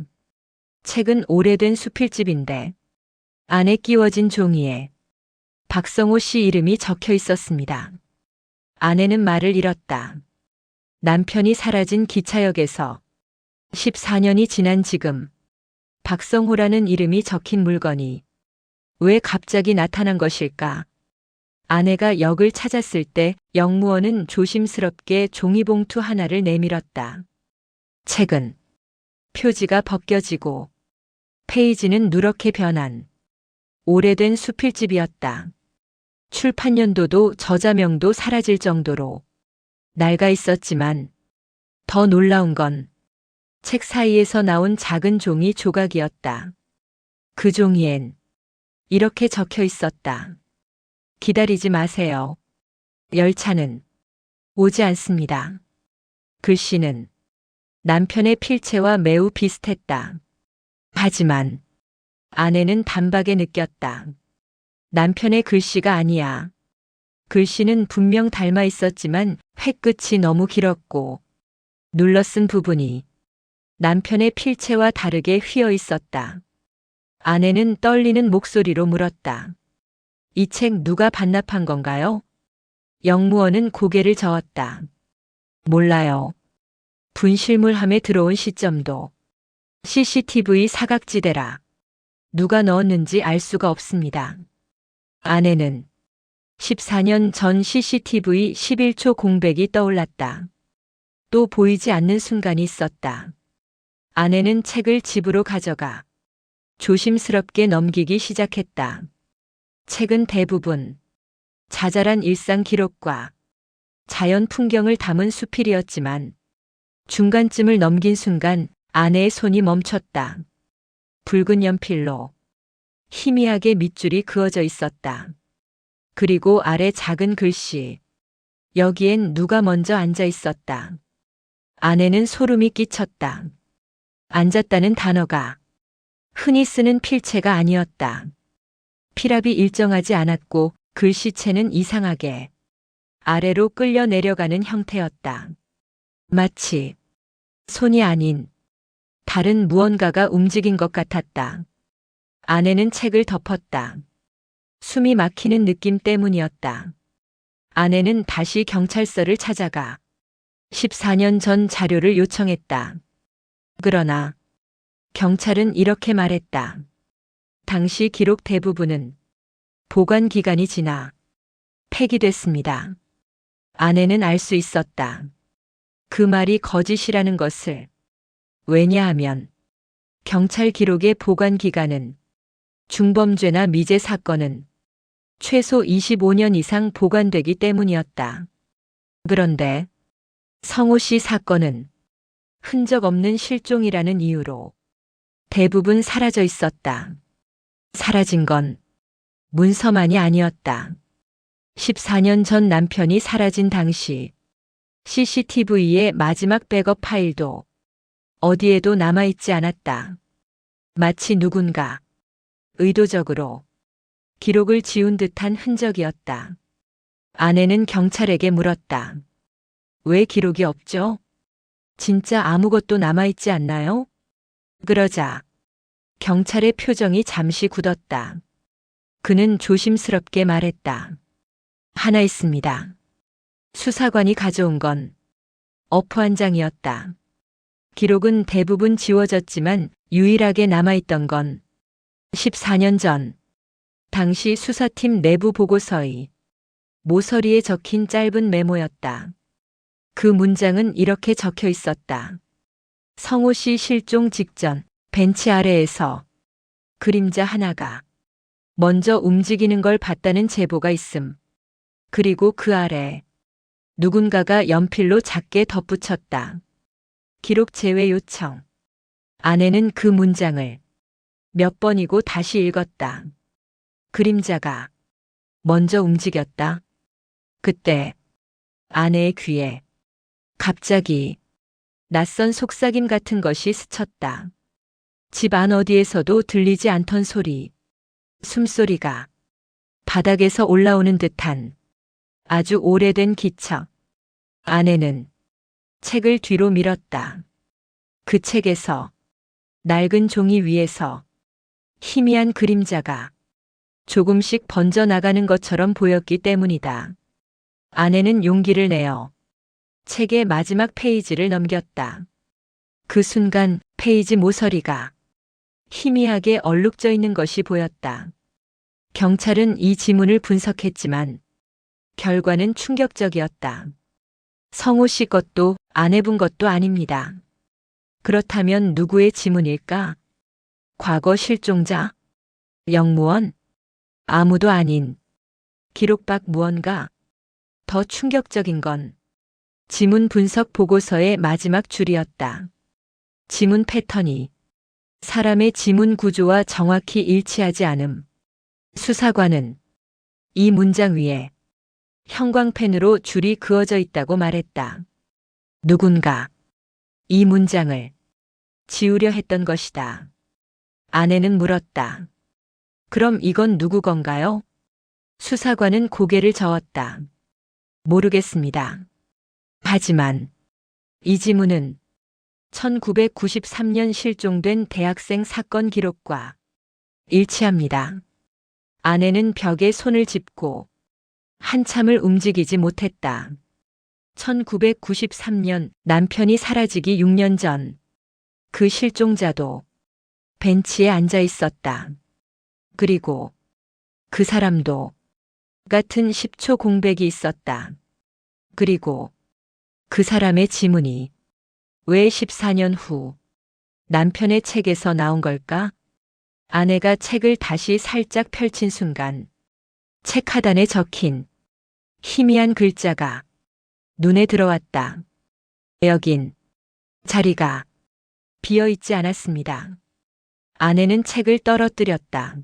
책은 오래된 수필집인데 안에 끼워진 종이에 박성호 씨 이름이 적혀 있었습니다. 아내는 말을 잃었다. 남편이 사라진 기차역에서 14년이 지난 지금 박성호라는 이름이 적힌 물건이 왜 갑자기 나타난 것일까? 아내가 역을 찾았을 때 영무원은 조심스럽게 종이봉투 하나를 내밀었다. 책은 표지가 벗겨지고 페이지는 누렇게 변한 오래된 수필집이었다. 출판 연도도 저자명도 사라질 정도로 낡아 있었지만 더 놀라운 건 책 사이에서 나온 작은 종이 조각이었다. 그 종이엔 이렇게 적혀 있었다. 기다리지 마세요. 열차는 오지 않습니다. 글씨는 남편의 필체와 매우 비슷했다. 하지만 아내는 단박에 느꼈다. 남편의 글씨가 아니야. 글씨는 분명 닮아 있었지만 획끝이 너무 길었고 눌러 쓴 부분이 남편의 필체와 다르게 휘어 있었다. 아내는 떨리는 목소리로 물었다. 이 책 누가 반납한 건가요? 영무원은 고개를 저었다. 몰라요. 분실물함에 들어온 시점도 CCTV 사각지대라. 누가 넣었는지 알 수가 없습니다. 아내는 14년 전 CCTV 11초 공백이 떠올랐다. 또 보이지 않는 순간이 있었다. 아내는 책을 집으로 가져가 조심스럽게 넘기기 시작했다. 책은 대부분 자잘한 일상 기록과 자연 풍경을 담은 수필이었지만 중간쯤을 넘긴 순간 아내의 손이 멈췄다. 붉은 연필로 희미하게 밑줄이 그어져 있었다. 그리고 아래 작은 글씨. 여기엔 누가 먼저 앉아 있었다. 아내는 소름이 끼쳤다. 앉았다는 단어가 흔히 쓰는 필체가 아니었다. 필압이 일정하지 않았고 글씨체는 이상하게 아래로 끌려 내려가는 형태였다. 마치 손이 아닌 다른 무언가가 움직인 것 같았다. 아내는 책을 덮었다. 숨이 막히는 느낌 때문이었다. 아내는 다시 경찰서를 찾아가 14년 전 자료를 요청했다. 그러나 경찰은 이렇게 말했다. 당시 기록 대부분은 보관 기간이 지나 폐기됐습니다. 아내는 알 수 있었다. 그 말이 거짓이라는 것을. 왜냐하면 경찰 기록의 보관 기간은 중범죄나 미제 사건은 최소 25년 이상 보관되기 때문이었다. 그런데 성호 씨 사건은 흔적 없는 실종이라는 이유로 대부분 사라져 있었다. 사라진 건 문서만이 아니었다. 14년 전 남편이 사라진 당시 CCTV의 마지막 백업 파일도 어디에도 남아있지 않았다. 마치 누군가 의도적으로 기록을 지운 듯한 흔적이었다. 아내는 경찰에게 물었다. 왜 기록이 없죠? 진짜 아무것도 남아있지 않나요? 그러자 경찰의 표정이 잠시 굳었다. 그는 조심스럽게 말했다. 하나 있습니다. 수사관이 가져온 건 어프 한 장이었다. 기록은 대부분 지워졌지만 유일하게 남아있던 건 14년 전 당시 수사팀 내부 보고서의 모서리에 적힌 짧은 메모였다. 그 문장은 이렇게 적혀 있었다. 성호 씨 실종 직전 벤치 아래에서 그림자 하나가 먼저 움직이는 걸 봤다는 제보가 있음. 그리고 그 아래 누군가가 연필로 작게 덧붙였다. 기록 제외 요청. 아내는 그 문장을 몇 번이고 다시 읽었다. 그림자가 먼저 움직였다. 그때 아내의 귀에 갑자기 낯선 속삭임 같은 것이 스쳤다. 집 안 어디에서도 들리지 않던 소리. 숨소리가 바닥에서 올라오는 듯한 아주 오래된 기척. 아내는 책을 뒤로 밀었다. 그 책에서 낡은 종이 위에서 희미한 그림자가 조금씩 번져나가는 것처럼 보였기 때문이다. 아내는 용기를 내어 책의 마지막 페이지를 넘겼다. 그 순간 페이지 모서리가 희미하게 얼룩져 있는 것이 보였다. 경찰은 이 지문을 분석했지만 결과는 충격적이었다. 성호 씨 것도 아내분 것도 아닙니다. 그렇다면 누구의 지문일까? 과거 실종자? 영무원? 아무도 아닌 기록 밖 무언가. 더 충격적인 건 지문 분석 보고서의 마지막 줄이었다. 지문 패턴이 사람의 지문 구조와 정확히 일치하지 않음. 수사관은 이 문장 위에 형광펜으로 줄이 그어져 있다고 말했다. 누군가 이 문장을 지우려 했던 것이다. 아내는 물었다. 그럼 이건 누구 건가요? 수사관은 고개를 저었다. 모르겠습니다. 하지만 이 지문은 1993년 실종된 대학생 사건 기록과 일치합니다. 아내는 벽에 손을 짚고 한참을 움직이지 못했다. 1993년 남편이 사라지기 6년 전 그 실종자도 벤치에 앉아 있었다. 그리고 그 사람도 같은 10초 공백이 있었다. 그리고 그 사람의 지문이 왜 14년 후 남편의 책에서 나온 걸까? 아내가 책을 다시 살짝 펼친 순간 책 하단에 적힌 희미한 글자가 눈에 들어왔다. 여긴 자리가 비어 있지 않았습니다. 아내는 책을 떨어뜨렸다.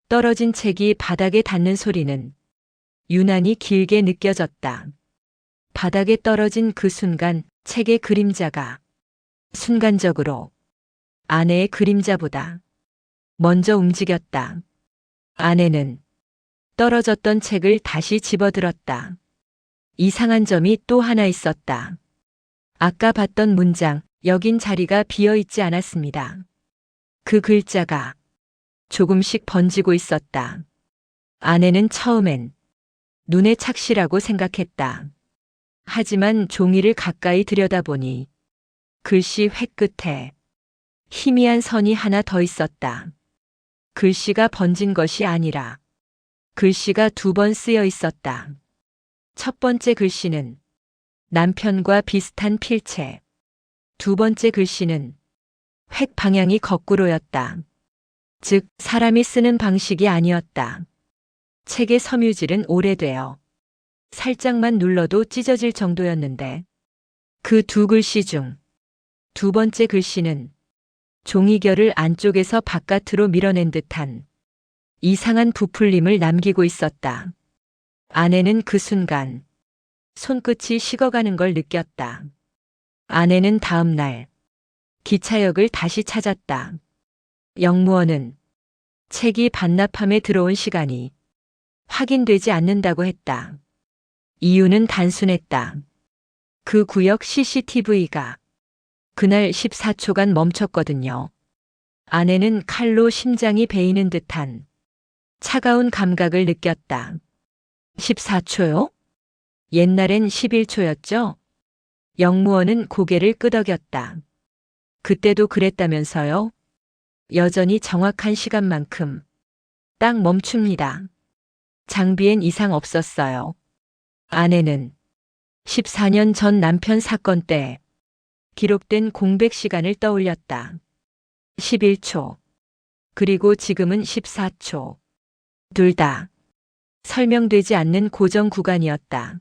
떨어진 책이 바닥에 닿는 소리는 유난히 길게 느껴졌다. 바닥에 떨어진 그 순간 책의 그림자가 순간적으로 아내의 그림자보다 먼저 움직였다. 아내는 떨어졌던 책을 다시 집어들었다. 이상한 점이 또 하나 있었다. 아까 봤던 문장, 여긴 자리가 비어 있지 않았습니다. 그 글자가 조금씩 번지고 있었다. 아내는 처음엔 눈에 착시라고 생각했다. 하지만 종이를 가까이 들여다보니 글씨 획 끝에 희미한 선이 하나 더 있었다. 글씨가 번진 것이 아니라 글씨가 2번 쓰여 있었다. 첫 번째 글씨는 남편과 비슷한 필체. 2번째 글씨는 획 방향이 거꾸로였다. 즉, 사람이 쓰는 방식이 아니었다. 책의 섬유질은 오래되어 살짝만 눌러도 찢어질 정도였는데 그 2글씨 중 2번째 글씨는 종이결을 안쪽에서 바깥으로 밀어낸 듯한 이상한 부풀림을 남기고 있었다. 아내는 그 순간 손끝이 식어가는 걸 느꼈다. 아내는 다음 날 기차역을 다시 찾았다. 영무원은 책이 반납함에 들어온 시간이 확인되지 않는다고 했다. 이유는 단순했다. 그 구역 CCTV가 그날 14초간 멈췄거든요. 아내는 칼로 심장이 베이는 듯한 차가운 감각을 느꼈다. 14초요? 옛날엔 11초였죠? 영무원은 고개를 끄덕였다. 그때도 그랬다면서요? 여전히 정확한 시간만큼 딱 멈춥니다. 장비엔 이상 없었어요. 아내는 14년 전 남편 사건 때 기록된 공백 시간을 떠올렸다. 11초. 그리고 지금은 14초. 둘 다 설명되지 않는 고정 구간이었다.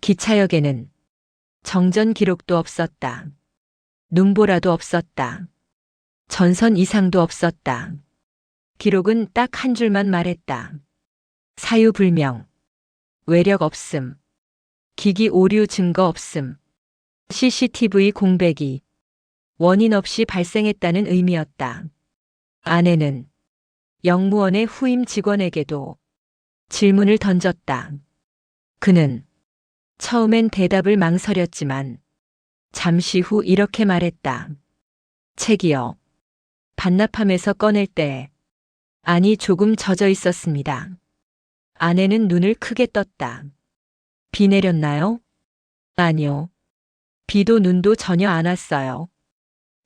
기차역에는 정전 기록도 없었다. 눈보라도 없었다. 전선 이상도 없었다. 기록은 딱 한 줄만 말했다. 사유불명. 외력 없음. 기기 오류 증거 없음. CCTV 공백이 원인 없이 발생했다는 의미였다. 아내는 영무원의 후임 직원에게도 질문을 던졌다. 그는 처음엔 대답을 망설였지만 잠시 후 이렇게 말했다. 책이요. 반납함에서 꺼낼 때 안이 조금 젖어 있었습니다. 아내는 눈을 크게 떴다. 비 내렸나요? 아니요. 비도 눈도 전혀 안 왔어요.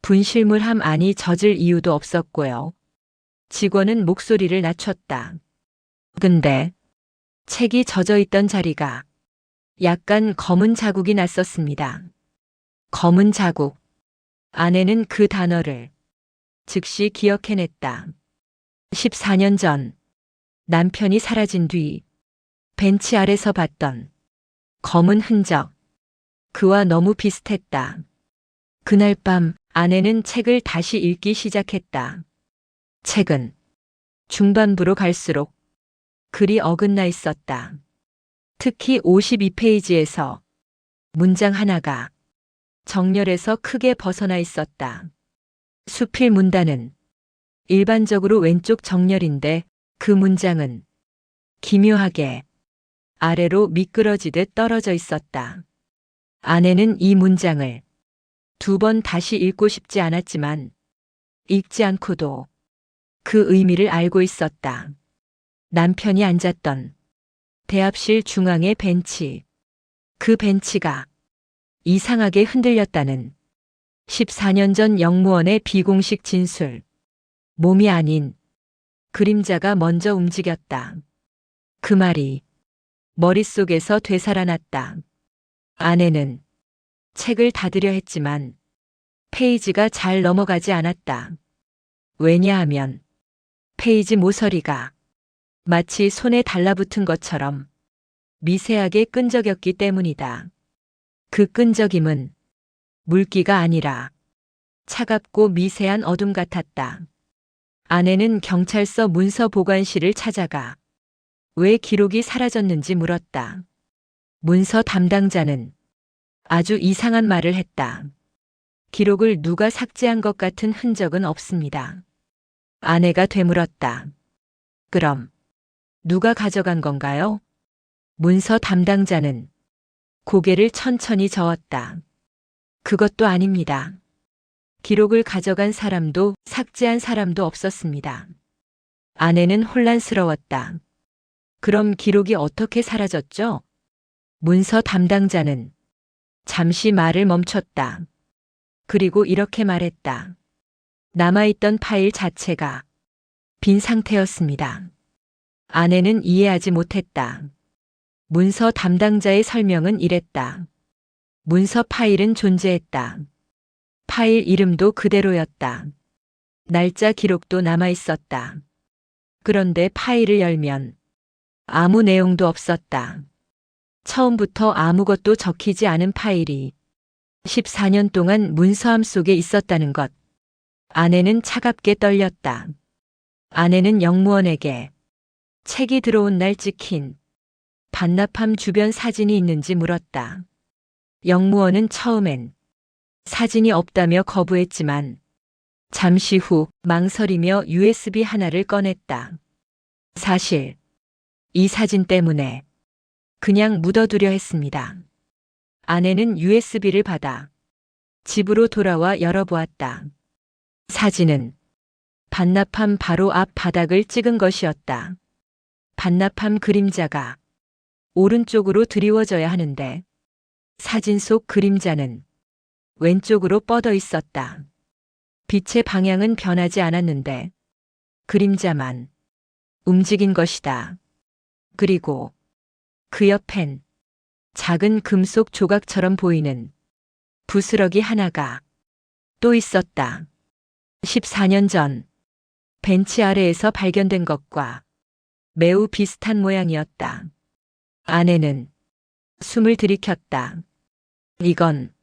분실물함 안이 젖을 이유도 없었고요. 직원은 목소리를 낮췄다. 근데 책이 젖어 있던 자리가 약간 검은 자국이 났었습니다. 검은 자국. 아내는 그 단어를 즉시 기억해냈다. 14년 전 남편이 사라진 뒤 벤치 아래서 봤던 검은 흔적. 그와 너무 비슷했다. 그날 밤 아내는 책을 다시 읽기 시작했다. 책은 중반부로 갈수록 글이 어긋나 있었다. 특히 52페이지에서 문장 하나가 정렬에서 크게 벗어나 있었다. 수필 문단은 일반적으로 왼쪽 정렬인데 그 문장은 기묘하게 아래로 미끄러지듯 떨어져 있었다. 아내는 이 문장을 2번 다시 읽고 싶지 않았지만 읽지 않고도 그 의미를 알고 있었다. 남편이 앉았던 대합실 중앙의 벤치. 그 벤치가 이상하게 흔들렸다는 14년 전 영무원의 비공식 진술. 몸이 아닌 그림자가 먼저 움직였다. 그 말이 머릿속에서 되살아났다. 아내는 책을 닫으려 했지만 페이지가 잘 넘어가지 않았다. 왜냐하면 페이지 모서리가 마치 손에 달라붙은 것처럼 미세하게 끈적였기 때문이다. 그 끈적임은 물기가 아니라 차갑고 미세한 어둠 같았다. 아내는 경찰서 문서 보관실을 찾아가 왜 기록이 사라졌는지 물었다. 문서 담당자는 아주 이상한 말을 했다. 기록을 누가 삭제한 것 같은 흔적은 없습니다. 아내가 되물었다. 그럼 누가 가져간 건가요? 문서 담당자는 고개를 천천히 저었다. 그것도 아닙니다. 기록을 가져간 사람도 삭제한 사람도 없었습니다. 아내는 혼란스러웠다. 그럼 기록이 어떻게 사라졌죠? 문서 담당자는 잠시 말을 멈췄다. 그리고 이렇게 말했다. 남아있던 파일 자체가 빈 상태였습니다. 아내는 이해하지 못했다. 문서 담당자의 설명은 이랬다. 문서 파일은 존재했다. 파일 이름도 그대로였다. 날짜 기록도 남아있었다. 그런데 파일을 열면 아무 내용도 없었다. 처음부터 아무것도 적히지 않은 파일이 14년 동안 문서함 속에 있었다는 것. 아내는 차갑게 떨렸다. 아내는 영무원에게 책이 들어온 날 찍힌 반납함 주변 사진이 있는지 물었다. 영무원은 처음엔 사진이 없다며 거부했지만 잠시 후 망설이며 USB 하나를 꺼냈다. 사실 이 사진 때문에 그냥 묻어두려 했습니다. 아내는 USB를 받아 집으로 돌아와 열어보았다. 사진은 반납함 바로 앞 바닥을 찍은 것이었다. 반납함 그림자가 오른쪽으로 드리워져야 하는데 사진 속 그림자는 왼쪽으로 뻗어 있었다. 빛의 방향은 변하지 않았는데 그림자만 움직인 것이다. 그리고 그 옆엔 작은 금속 조각처럼 보이는 부스러기 하나가 또 있었다. 14년 전 벤치 아래에서 발견된 것과 매우 비슷한 모양이었다. 아내는 숨을 들이켰다. 이건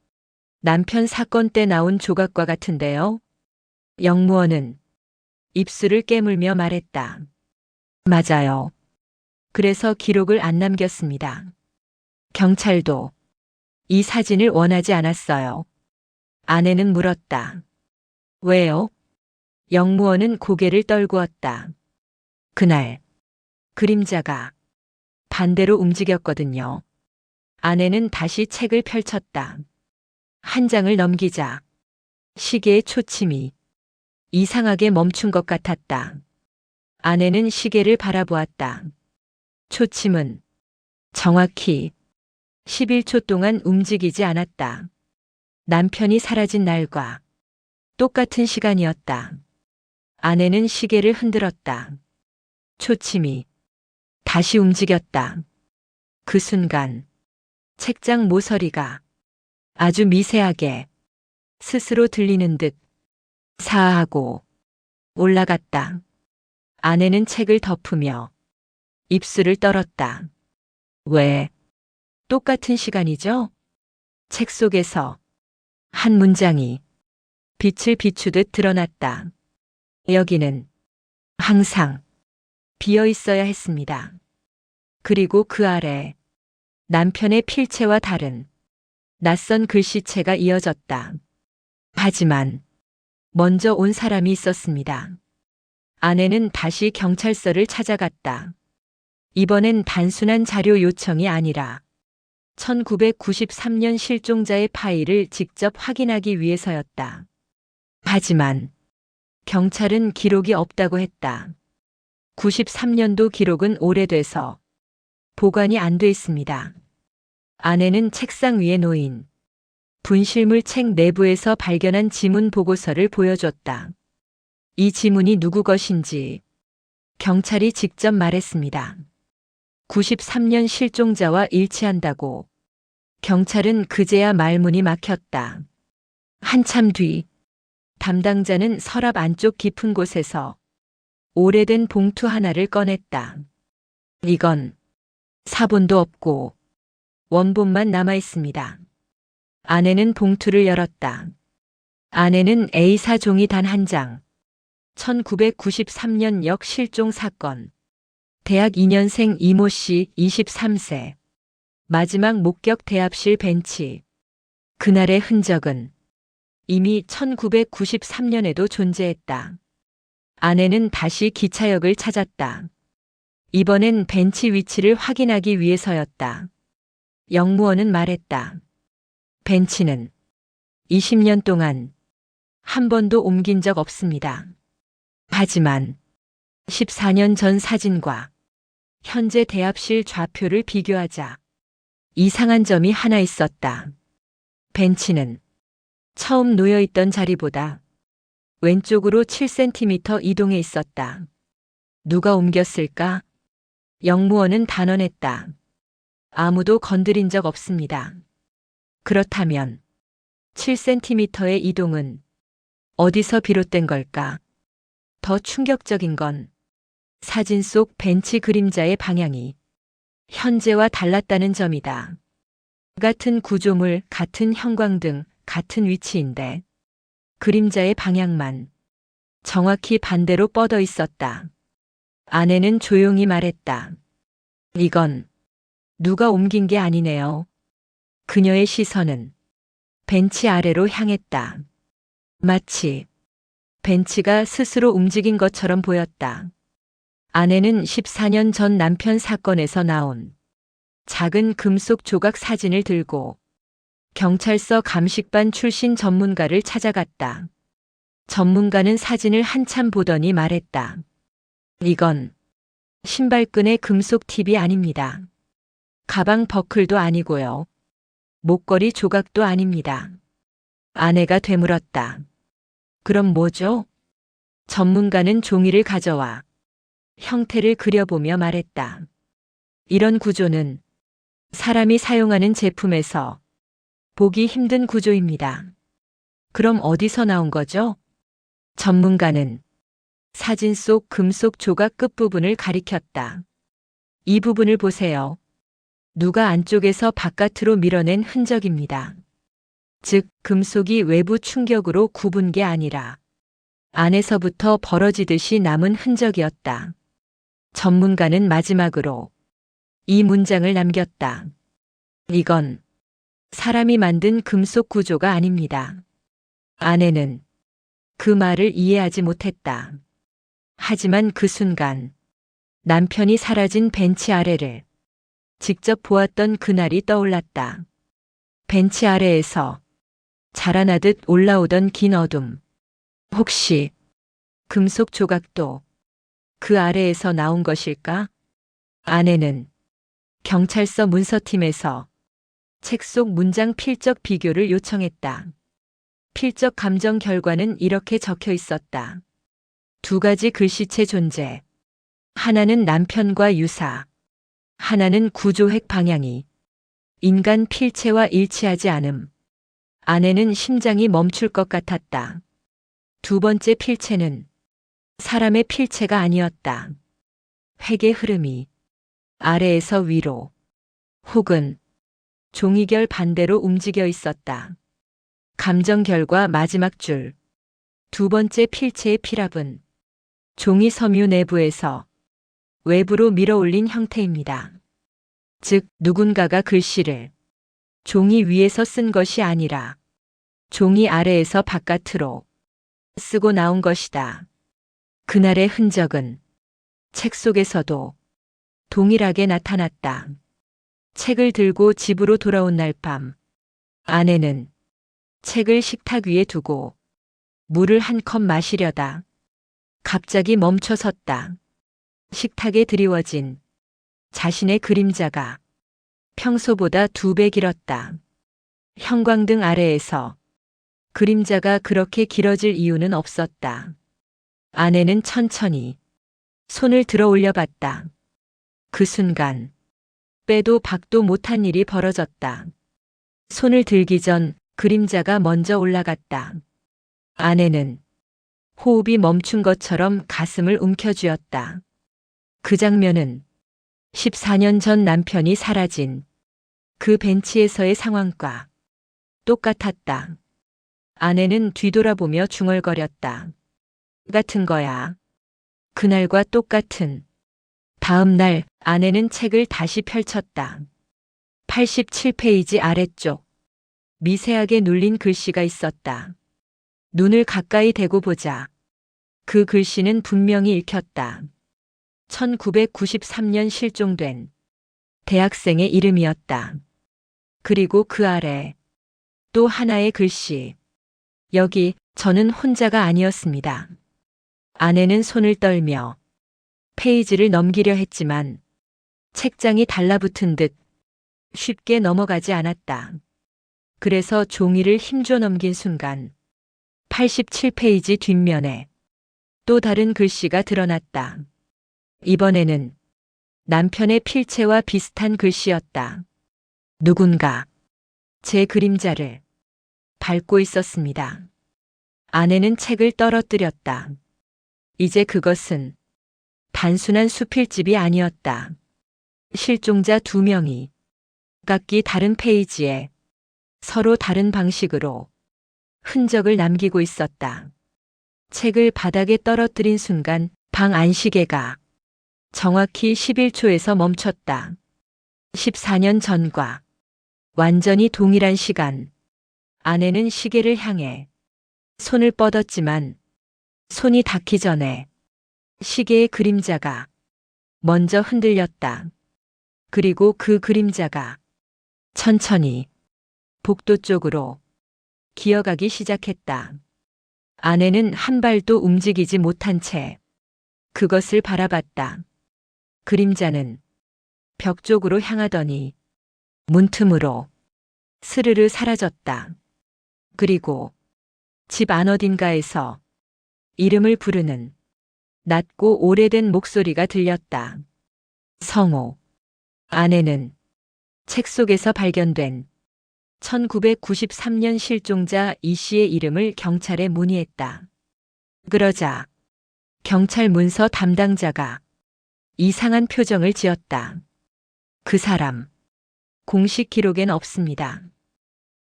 남편 사건 때 나온 조각과 같은데요. 영무원은 입술을 깨물며 말했다. 맞아요. 그래서 기록을 안 남겼습니다. 경찰도 이 사진을 원하지 않았어요. 아내는 물었다. 왜요? 영무원은 고개를 떨구었다. 그날 그림자가 반대로 움직였거든요. 아내는 다시 책을 펼쳤다. 한 장을 넘기자 시계의 초침이 이상하게 멈춘 것 같았다. 아내는 시계를 바라보았다. 초침은 정확히 11초 동안 움직이지 않았다. 남편이 사라진 날과 똑같은 시간이었다. 아내는 시계를 흔들었다. 초침이 다시 움직였다. 그 순간 책장 모서리가 아주 미세하게 스스로 들리는 듯 사하고 올라갔다. 아내는 책을 덮으며 입술을 떨었다. 왜? 똑같은 시간이죠? 책 속에서 한 문장이 빛을 비추듯 드러났다. 여기는 항상 비어 있어야 했습니다. 그리고 그 아래 남편의 필체와 다른 낯선 글씨체가 이어졌다. 하지만 먼저 온 사람이 있었습니다. 아내는 다시 경찰서를 찾아갔다. 이번엔 단순한 자료 요청이 아니라 1993년 실종자의 파일을 직접 확인하기 위해서였다. 하지만 경찰은 기록이 없다고 했다. 93년도 기록은 오래돼서 보관이 안 돼 있습니다. 아내는 책상 위에 놓인 분실물 책 내부에서 발견한 지문 보고서를 보여줬다. 이 지문이 누구 것인지 경찰이 직접 말했습니다. 93년 실종자와 일치한다고. 경찰은 그제야 말문이 막혔다. 한참 뒤 담당자는 서랍 안쪽 깊은 곳에서 오래된 봉투 하나를 꺼냈다. 이건 사본도 없고 원본만 남아 있습니다. 아내는 봉투를 열었다. 안에는 A4 종이 단 한 장. 1993년 역 실종 사건. 대학 2년생 이모 씨 23세. 마지막 목격 대합실 벤치. 그날의 흔적은 이미 1993년에도 존재했다. 아내는 다시 기차역을 찾았다. 이번엔 벤치 위치를 확인하기 위해서였다. 영무원은 말했다. 벤치는 20년 동안 한 번도 옮긴 적 없습니다. 하지만 14년 전 사진과 현재 대합실 좌표를 비교하자 이상한 점이 하나 있었다. 벤치는 처음 놓여있던 자리보다 왼쪽으로 7cm 이동해 있었다. 누가 옮겼을까? 영무원은 단언했다. 아무도 건드린 적 없습니다. 그렇다면 7cm의 이동은 어디서 비롯된 걸까? 더 충격적인 건 사진 속 벤치 그림자의 방향이 현재와 달랐다는 점이다. 같은 구조물, 같은 형광등, 같은 위치인데 그림자의 방향만 정확히 반대로 뻗어 있었다. 아내는 조용히 말했다. 이건 누가 옮긴 게 아니네요. 그녀의 시선은 벤치 아래로 향했다. 마치 벤치가 스스로 움직인 것처럼 보였다. 아내는 14년 전 남편 사건에서 나온 작은 금속 조각 사진을 들고 경찰서 감식반 출신 전문가를 찾아갔다. 전문가는 사진을 한참 보더니 말했다. 이건 신발끈의 금속 팁이 아닙니다. 가방 버클도 아니고요. 목걸이 조각도 아닙니다. 아내가 되물었다. 그럼 뭐죠? 전문가는 종이를 가져와 형태를 그려보며 말했다. 이런 구조는 사람이 사용하는 제품에서 보기 힘든 구조입니다. 그럼 어디서 나온 거죠? 전문가는 사진 속 금속 조각 끝부분을 가리켰다. 이 부분을 보세요. 누가 안쪽에서 바깥으로 밀어낸 흔적입니다. 즉, 금속이 외부 충격으로 굽은 게 아니라 안에서부터 벌어지듯이 남은 흔적이었다. 전문가는 마지막으로 이 문장을 남겼다. 이건 사람이 만든 금속 구조가 아닙니다. 아내는 그 말을 이해하지 못했다. 하지만 그 순간 남편이 사라진 벤치 아래를 직접 보았던 그날이 떠올랐다. 벤치 아래에서 자라나듯 올라오던 긴 어둠. 혹시 금속 조각도 그 아래에서 나온 것일까? 아내는 경찰서 문서팀에서 책 속 문장 필적 비교를 요청했다. 필적 감정 결과는 이렇게 적혀 있었다. 두 가지 글씨체 존재. 하나는 남편과 유사. 하나는 구조획 방향이 인간 필체와 일치하지 않음. 아내는 심장이 멈출 것 같았다. 두 번째 필체는 사람의 필체가 아니었다. 획의 흐름이 아래에서 위로 혹은 종이결 반대로 움직여 있었다. 감정결과 마지막 줄. 두 번째 필체의 피랍은 종이 섬유 내부에서 외부로 밀어 올린 형태입니다. 즉, 누군가가 글씨를 종이 위에서 쓴 것이 아니라 종이 아래에서 바깥으로 쓰고 나온 것이다. 그날의 흔적은 책 속에서도 동일하게 나타났다. 책을 들고 집으로 돌아온 날 밤, 아내는 책을 식탁 위에 두고 물을 한 컵 마시려다 갑자기 멈춰 섰다. 식탁에 드리워진 자신의 그림자가 평소보다 2배 길었다. 형광등 아래에서 그림자가 그렇게 길어질 이유는 없었다. 아내는 천천히 손을 들어 올려봤다. 그 순간 빼도 박도 못한 일이 벌어졌다. 손을 들기 전 그림자가 먼저 올라갔다. 아내는 호흡이 멈춘 것처럼 가슴을 움켜쥐었다. 그 장면은 14년 전 남편이 사라진 그 벤치에서의 상황과 똑같았다. 아내는 뒤돌아보며 중얼거렸다. 같은 거야. 그날과 똑같은. 다음 날 아내는 책을 다시 펼쳤다. 87페이지 아래쪽. 미세하게 눌린 글씨가 있었다. 눈을 가까이 대고 보자. 그 글씨는 분명히 읽혔다. 1993년 실종된 대학생의 이름이었다. 그리고 그 아래 또 하나의 글씨. 여기 저는 혼자가 아니었습니다. 아내는 손을 떨며 페이지를 넘기려 했지만 책장이 달라붙은 듯 쉽게 넘어가지 않았다. 그래서 종이를 힘줘 넘긴 순간 87페이지 뒷면에 또 다른 글씨가 드러났다. 이번에는 남편의 필체와 비슷한 글씨였다. 누군가 제 그림자를 밟고 있었습니다. 아내는 책을 떨어뜨렸다. 이제 그것은 단순한 수필집이 아니었다. 실종자 2명이 각기 다른 페이지에 서로 다른 방식으로 흔적을 남기고 있었다. 책을 바닥에 떨어뜨린 순간 방 안시계가 정확히 11초에서 멈췄다. 14년 전과 완전히 동일한 시간. 아내는 시계를 향해 손을 뻗었지만 손이 닿기 전에 시계의 그림자가 먼저 흔들렸다. 그리고 그 그림자가 천천히 복도 쪽으로 기어가기 시작했다. 아내는 한 발도 움직이지 못한 채 그것을 바라봤다. 그림자는 벽 쪽으로 향하더니 문틈으로 스르르 사라졌다. 그리고 집 안 어딘가에서 이름을 부르는 낮고 오래된 목소리가 들렸다. 성호. 아내는 책 속에서 발견된 1993년 실종자 이 씨의 이름을 경찰에 문의했다. 그러자 경찰 문서 담당자가 이상한 표정을 지었다. 그 사람, 공식 기록엔 없습니다.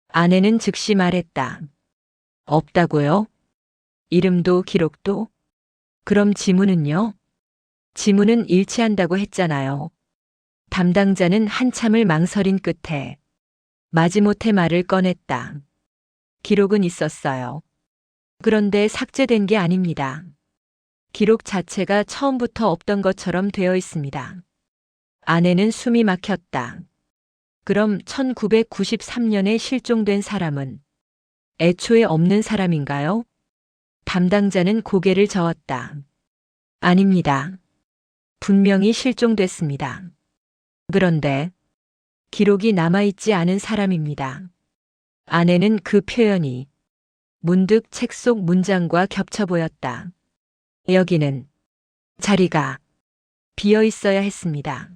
아내는 즉시 말했다. 없다고요? 이름도 기록도? 그럼 지문은요? 지문은 일치한다고 했잖아요. 담당자는 한참을 망설인 끝에 마지못해 말을 꺼냈다. 기록은 있었어요. 그런데 삭제된 게 아닙니다. 기록 자체가 처음부터 없던 것처럼 되어 있습니다. 아내는 숨이 막혔다. 그럼 1993년에 실종된 사람은 애초에 없는 사람인가요? 담당자는 고개를 저었다. 아닙니다. 분명히 실종됐습니다. 그런데 기록이 남아있지 않은 사람입니다. 아내는 그 표현이 문득 책 속 문장과 겹쳐 보였다. 여기는 자리가 비어 있어야 했습니다.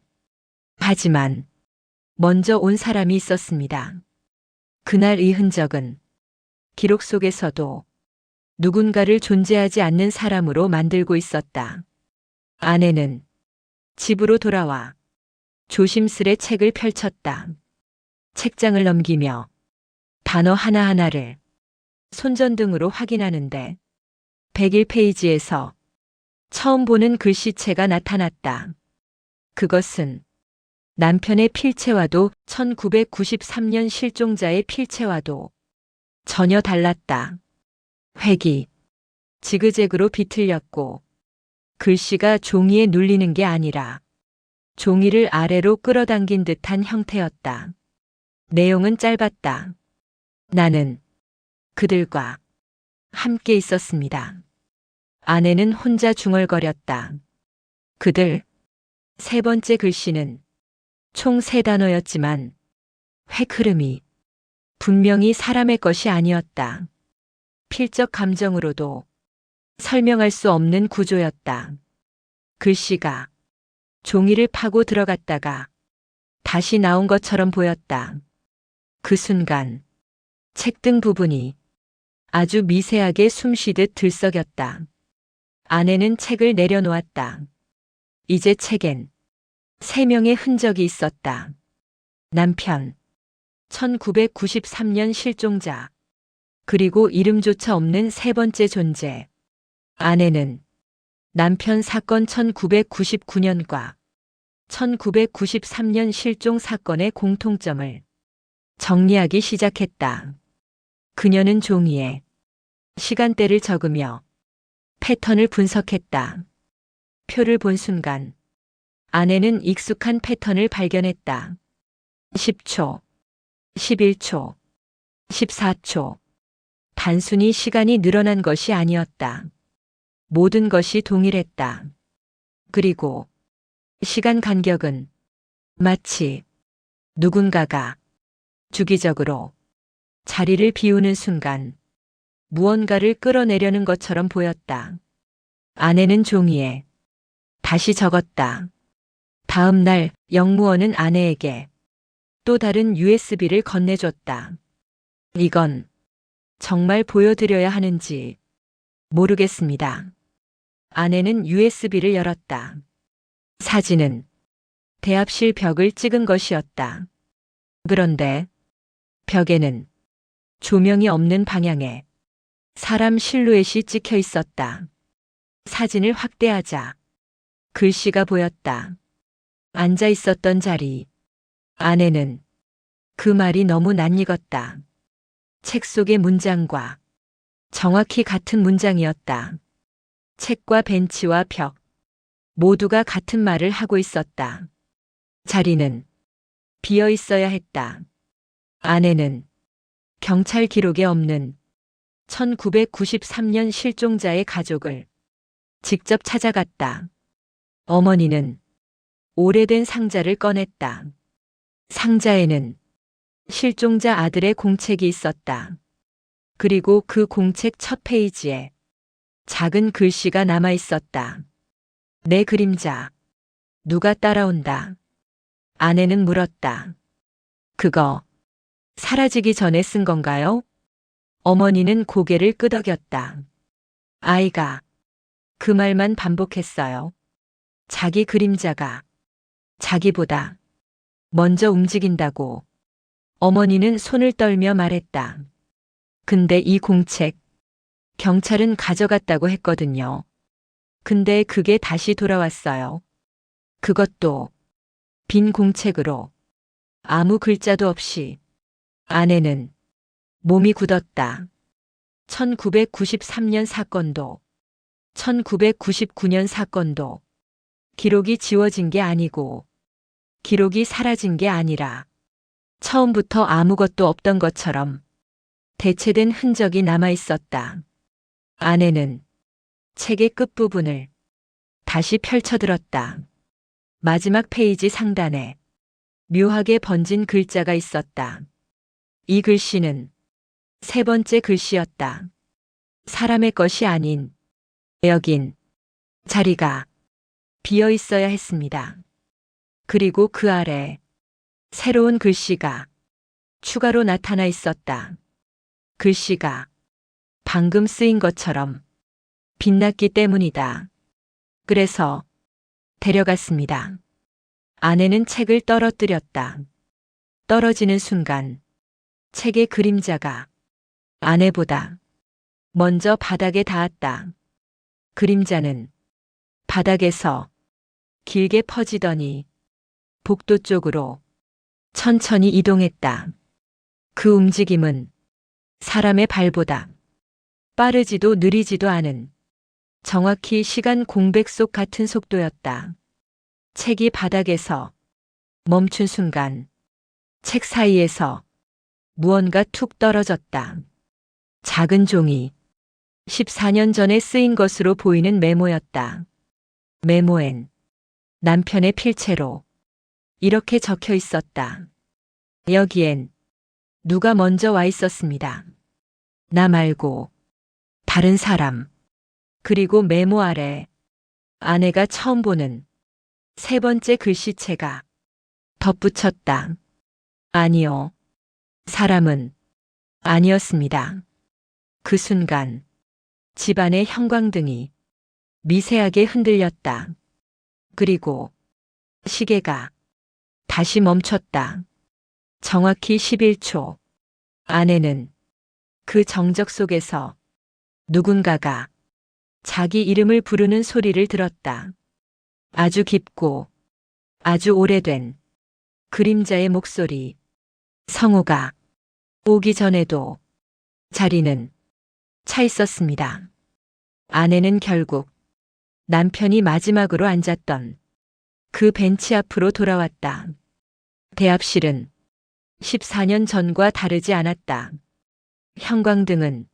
하지만 먼저 온 사람이 있었습니다. 그날 이 흔적은 기록 속에서도 누군가를 존재하지 않는 사람으로 만들고 있었다. 아내는 집으로 돌아와 조심스레 책을 펼쳤다. 책장을 넘기며 단어 하나하나를 손전등으로 확인하는데 101페이지에서 처음 보는 글씨체가 나타났다. 그것은 남편의 필체와도 1993년 실종자의 필체와도 전혀 달랐다. 획이 지그재그로 비틀렸고 글씨가 종이에 눌리는 게 아니라 종이를 아래로 끌어당긴 듯한 형태였다. 내용은 짧았다. 나는 그들과 함께 있었습니다. 아내는 혼자 중얼거렸다. 그들. 세 번째 글씨는 총 3단어였지만 획 흐름이 분명히 사람의 것이 아니었다. 필적 감정으로도 설명할 수 없는 구조였다. 글씨가 종이를 파고 들어갔다가 다시 나온 것처럼 보였다. 그 순간 책등 부분이 아주 미세하게 숨쉬듯 들썩였다. 아내는 책을 내려놓았다. 이제 책엔 3명의 흔적이 있었다. 남편, 1993년 실종자, 그리고 이름조차 없는 세 번째 존재. 아내는 남편 사건 1999년과 1993년 실종 사건의 공통점을 정리하기 시작했다. 그녀는 종이에 시간대를 적으며 패턴을 분석했다. 표를 본 순간 아내는 익숙한 패턴을 발견했다. 10초, 11초, 14초. 단순히 시간이 늘어난 것이 아니었다. 모든 것이 동일했다. 그리고 시간 간격은 마치 누군가가 주기적으로 자리를 비우는 순간 무언가를 끌어내려는 것처럼 보였다. 아내는 종이에 다시 적었다. 다음 날 영무원은 아내에게 또 다른 USB를 건네줬다. 이건 정말 보여드려야 하는지 모르겠습니다. 아내는 USB를 열었다. 사진은 대합실 벽을 찍은 것이었다. 그런데 벽에는 조명이 없는 방향에 사람 실루엣이 찍혀 있었다. 사진을 확대하자 글씨가 보였다. 앉아 있었던 자리. 아내는 그 말이 너무 낯익었다. 책 속의 문장과 정확히 같은 문장이었다. 책과 벤치와 벽 모두가 같은 말을 하고 있었다. 자리는 비어 있어야 했다. 아내는 경찰 기록에 없는 1993년 실종자의 가족을 직접 찾아갔다. 어머니는 오래된 상자를 꺼냈다. 상자에는 실종자 아들의 공책이 있었다. 그리고 그 공책 첫 페이지에 작은 글씨가 남아 있었다. 내 그림자. 누가 따라온다. 아내는 물었다. 그거 사라지기 전에 쓴 건가요? 어머니는 고개를 끄덕였다. 아이가 그 말만 반복했어요. 자기 그림자가 자기보다 먼저 움직인다고. 어머니는 손을 떨며 말했다. 근데 이 공책 경찰은 가져갔다고 했거든요. 근데 그게 다시 돌아왔어요. 그것도 빈 공책으로 아무 글자도 없이. 아내는 몸이 굳었다. 1993년 사건도 1999년 사건도 기록이 지워진 게 아니고 기록이 사라진 게 아니라 처음부터 아무것도 없던 것처럼 대체된 흔적이 남아 있었다. 아내는 책의 끝부분을 다시 펼쳐들었다. 마지막 페이지 상단에 묘하게 번진 글자가 있었다. 이 글씨는 세 번째 글씨였다. 사람의 것이 아닌 여긴 자리가 비어 있어야 했습니다. 그리고 그 아래 새로운 글씨가 추가로 나타나 있었다. 글씨가 방금 쓰인 것처럼 빛났기 때문이다. 그래서 데려갔습니다. 아내는 책을 떨어뜨렸다. 떨어지는 순간 책의 그림자가 아내보다 먼저 바닥에 닿았다. 그림자는 바닥에서 길게 퍼지더니 복도 쪽으로 천천히 이동했다. 그 움직임은 사람의 발보다 빠르지도 느리지도 않은 정확히 시간 공백 속 같은 속도였다. 책이 바닥에서 멈춘 순간 책 사이에서 무언가 툭 떨어졌다. 작은 종이 14년 전에 쓰인 것으로 보이는 메모였다. 메모엔 남편의 필체로 이렇게 적혀 있었다. 여기엔 누가 먼저 와 있었습니다. 나 말고 다른 사람. 그리고 메모 아래 아내가 처음 보는 세 번째 글씨체가 덧붙였다. 아니요. 사람은 아니었습니다. 그 순간 집안의 형광등이 미세하게 흔들렸다. 그리고 시계가 다시 멈췄다. 정확히 11초. 아내는 그 정적 속에서 누군가가 자기 이름을 부르는 소리를 들었다. 아주 깊고 아주 오래된 그림자의 목소리. 성우가 오기 전에도 자리는 차 있었습니다. 아내는 결국 남편이 마지막으로 앉았던 그 벤치 앞으로 돌아왔다. 대합실은 14년 전과 다르지 않았다. 형광등은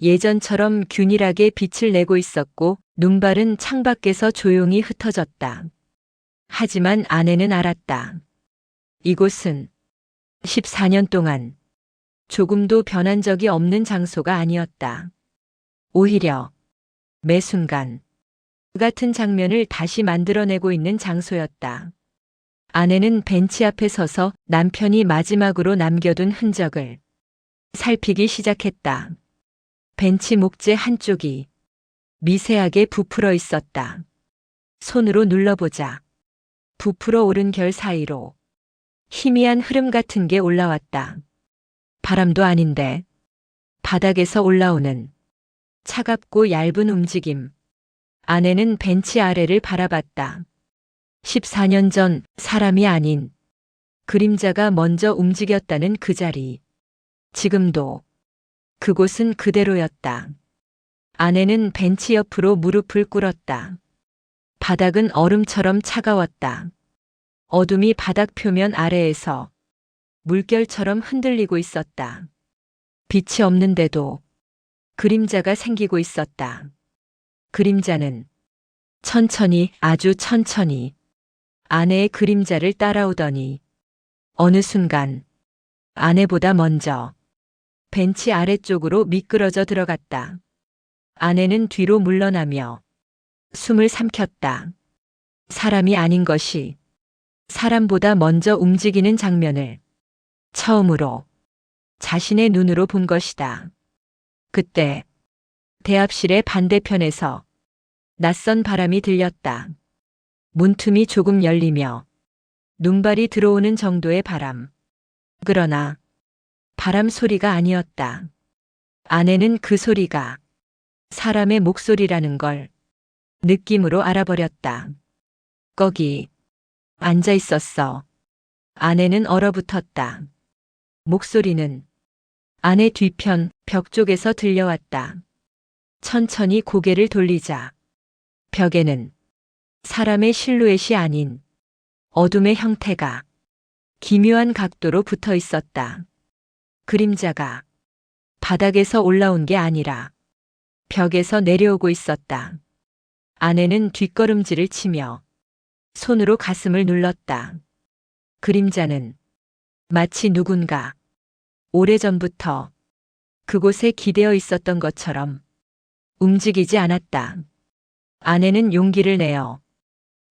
예전처럼 균일하게 빛을 내고 있었고 눈발은 창밖에서 조용히 흩어졌다. 하지만 아내는 알았다. 이곳은 14년 동안 조금도 변한 적이 없는 장소가 아니었다. 오히려 매 순간 같은 장면을 다시 만들어내고 있는 장소였다. 아내는 벤치 앞에 서서 남편이 마지막으로 남겨둔 흔적을 살피기 시작했다. 벤치 목재 한쪽이 미세하게 부풀어 있었다. 손으로 눌러보자 부풀어 오른 결 사이로 희미한 흐름 같은 게 올라왔다. 바람도 아닌데 바닥에서 올라오는 차갑고 얇은 움직임. 아내는 벤치 아래를 바라봤다. 14년 전 사람이 아닌 그림자가 먼저 움직였다는 그 자리. 지금도 그곳은 그대로였다. 아내는 벤치 옆으로 무릎을 꿇었다. 바닥은 얼음처럼 차가웠다. 어둠이 바닥 표면 아래에서 물결처럼 흔들리고 있었다. 빛이 없는데도 그림자가 생기고 있었다. 그림자는 천천히, 아주 천천히 아내의 그림자를 따라오더니 어느 순간 아내보다 먼저 벤치 아래쪽으로 미끄러져 들어갔다. 아내는 뒤로 물러나며 숨을 삼켰다. 사람이 아닌 것이 사람보다 먼저 움직이는 장면을 처음으로 자신의 눈으로 본 것이다. 그때 대합실의 반대편에서 낯선 바람이 들렸다. 문틈이 조금 열리며 눈발이 들어오는 정도의 바람. 그러나 바람 소리가 아니었다. 아내는 그 소리가 사람의 목소리라는 걸 느낌으로 알아버렸다. 거기 앉아 있었어. 아내는 얼어붙었다. 목소리는 아내 뒤편 벽 쪽에서 들려왔다. 천천히 고개를 돌리자 벽에는 사람의 실루엣이 아닌 어둠의 형태가 기묘한 각도로 붙어 있었다. 그림자가 바닥에서 올라온 게 아니라 벽에서 내려오고 있었다. 아내는 뒷걸음질을 치며 손으로 가슴을 눌렀다. 그림자는 마치 누군가 오래전부터 그곳에 기대어 있었던 것처럼 움직이지 않았다. 아내는 용기를 내어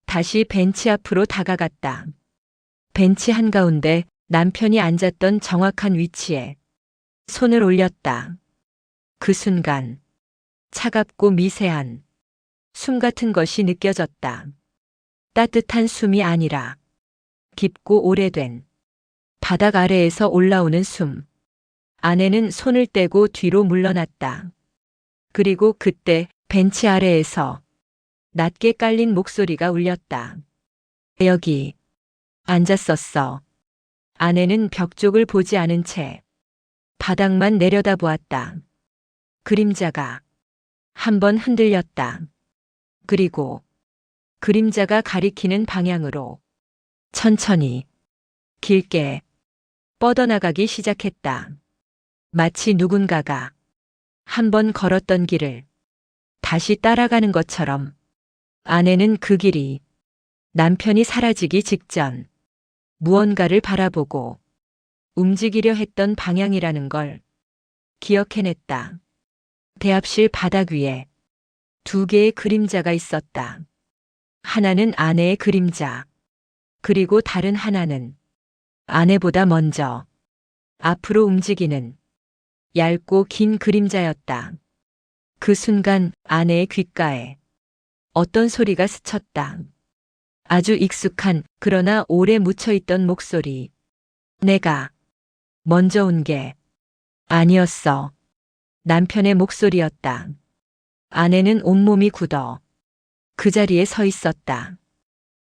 다시 벤치 앞으로 다가갔다. 벤치 한가운데 남편이 앉았던 정확한 위치에 손을 올렸다. 그 순간 차갑고 미세한 숨 같은 것이 느껴졌다. 따뜻한 숨이 아니라 깊고 오래된 바닥 아래에서 올라오는 숨. 아내는 손을 떼고 뒤로 물러났다. 그리고 그때 벤치 아래에서 낮게 깔린 목소리가 울렸다. 여기 앉았었어. 아내는 벽 쪽을 보지 않은 채 바닥만 내려다보았다. 그림자가 한 번 흔들렸다. 그리고 그림자가 가리키는 방향으로 천천히 길게 뻗어나가기 시작했다. 마치 누군가가 한 번 걸었던 길을 다시 따라가는 것처럼. 아내는 그 길이 남편이 사라지기 직전 무언가를 바라보고 움직이려 했던 방향이라는 걸 기억해냈다. 대합실 바닥 위에 두 개의 그림자가 있었다. 하나는 아내의 그림자, 그리고 다른 하나는 아내보다 먼저 앞으로 움직이는 얇고 긴 그림자였다. 그 순간 아내의 귓가에 어떤 소리가 스쳤다. 아주 익숙한 그러나 오래 묻혀있던 목소리. 내가 먼저 온 게 아니었어. 남편의 목소리였다. 아내는 온몸이 굳어 그 자리에 서 있었다.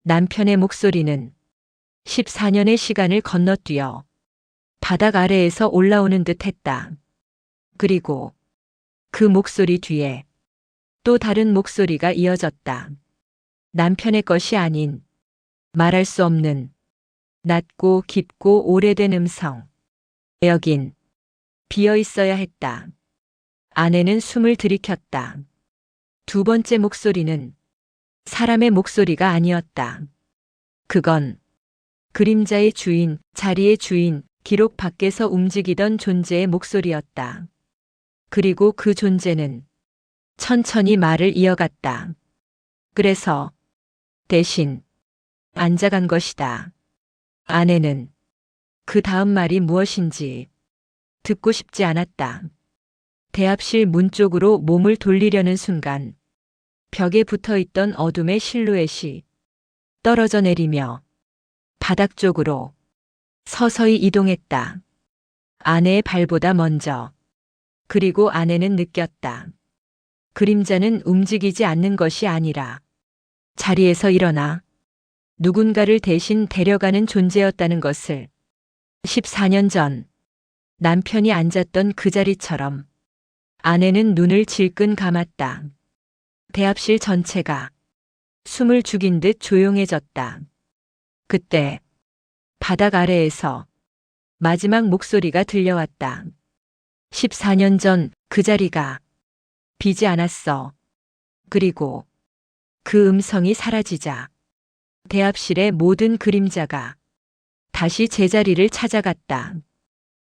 남편의 목소리는 14년의 시간을 건너뛰어 바닥 아래에서 올라오는 듯 했다. 그리고 그 목소리 뒤에 또 다른 목소리가 이어졌다. 남편의 것이 아닌 말할 수 없는 낮고 깊고 오래된 음성. 여긴 비어 있어야 했다. 아내는 숨을 들이켰다. 두 번째 목소리는 사람의 목소리가 아니었다. 그건 그림자의 주인, 자리의 주인, 기록 밖에서 움직이던 존재의 목소리였다. 그리고 그 존재는 천천히 말을 이어갔다. 그래서 대신 앉아간 것이다. 아내는 그 다음 말이 무엇인지 듣고 싶지 않았다. 대합실 문 쪽으로 몸을 돌리려는 순간 벽에 붙어 있던 어둠의 실루엣이 떨어져 내리며 바닥 쪽으로 서서히 이동했다. 아내의 발보다 먼저. 그리고 아내는 느꼈다. 그림자는 움직이지 않는 것이 아니라 자리에서 일어나 누군가를 대신 데려가는 존재였다는 것을. 14년 전 남편이 앉았던 그 자리처럼. 아내는 눈을 질끈 감았다. 대합실 전체가 숨을 죽인 듯 조용해졌다. 그때 바닥 아래에서 마지막 목소리가 들려왔다. 14년 전 그 자리가 비지 않았어. 그리고 그 음성이 사라지자 대합실의 모든 그림자가 다시 제자리를 찾아갔다.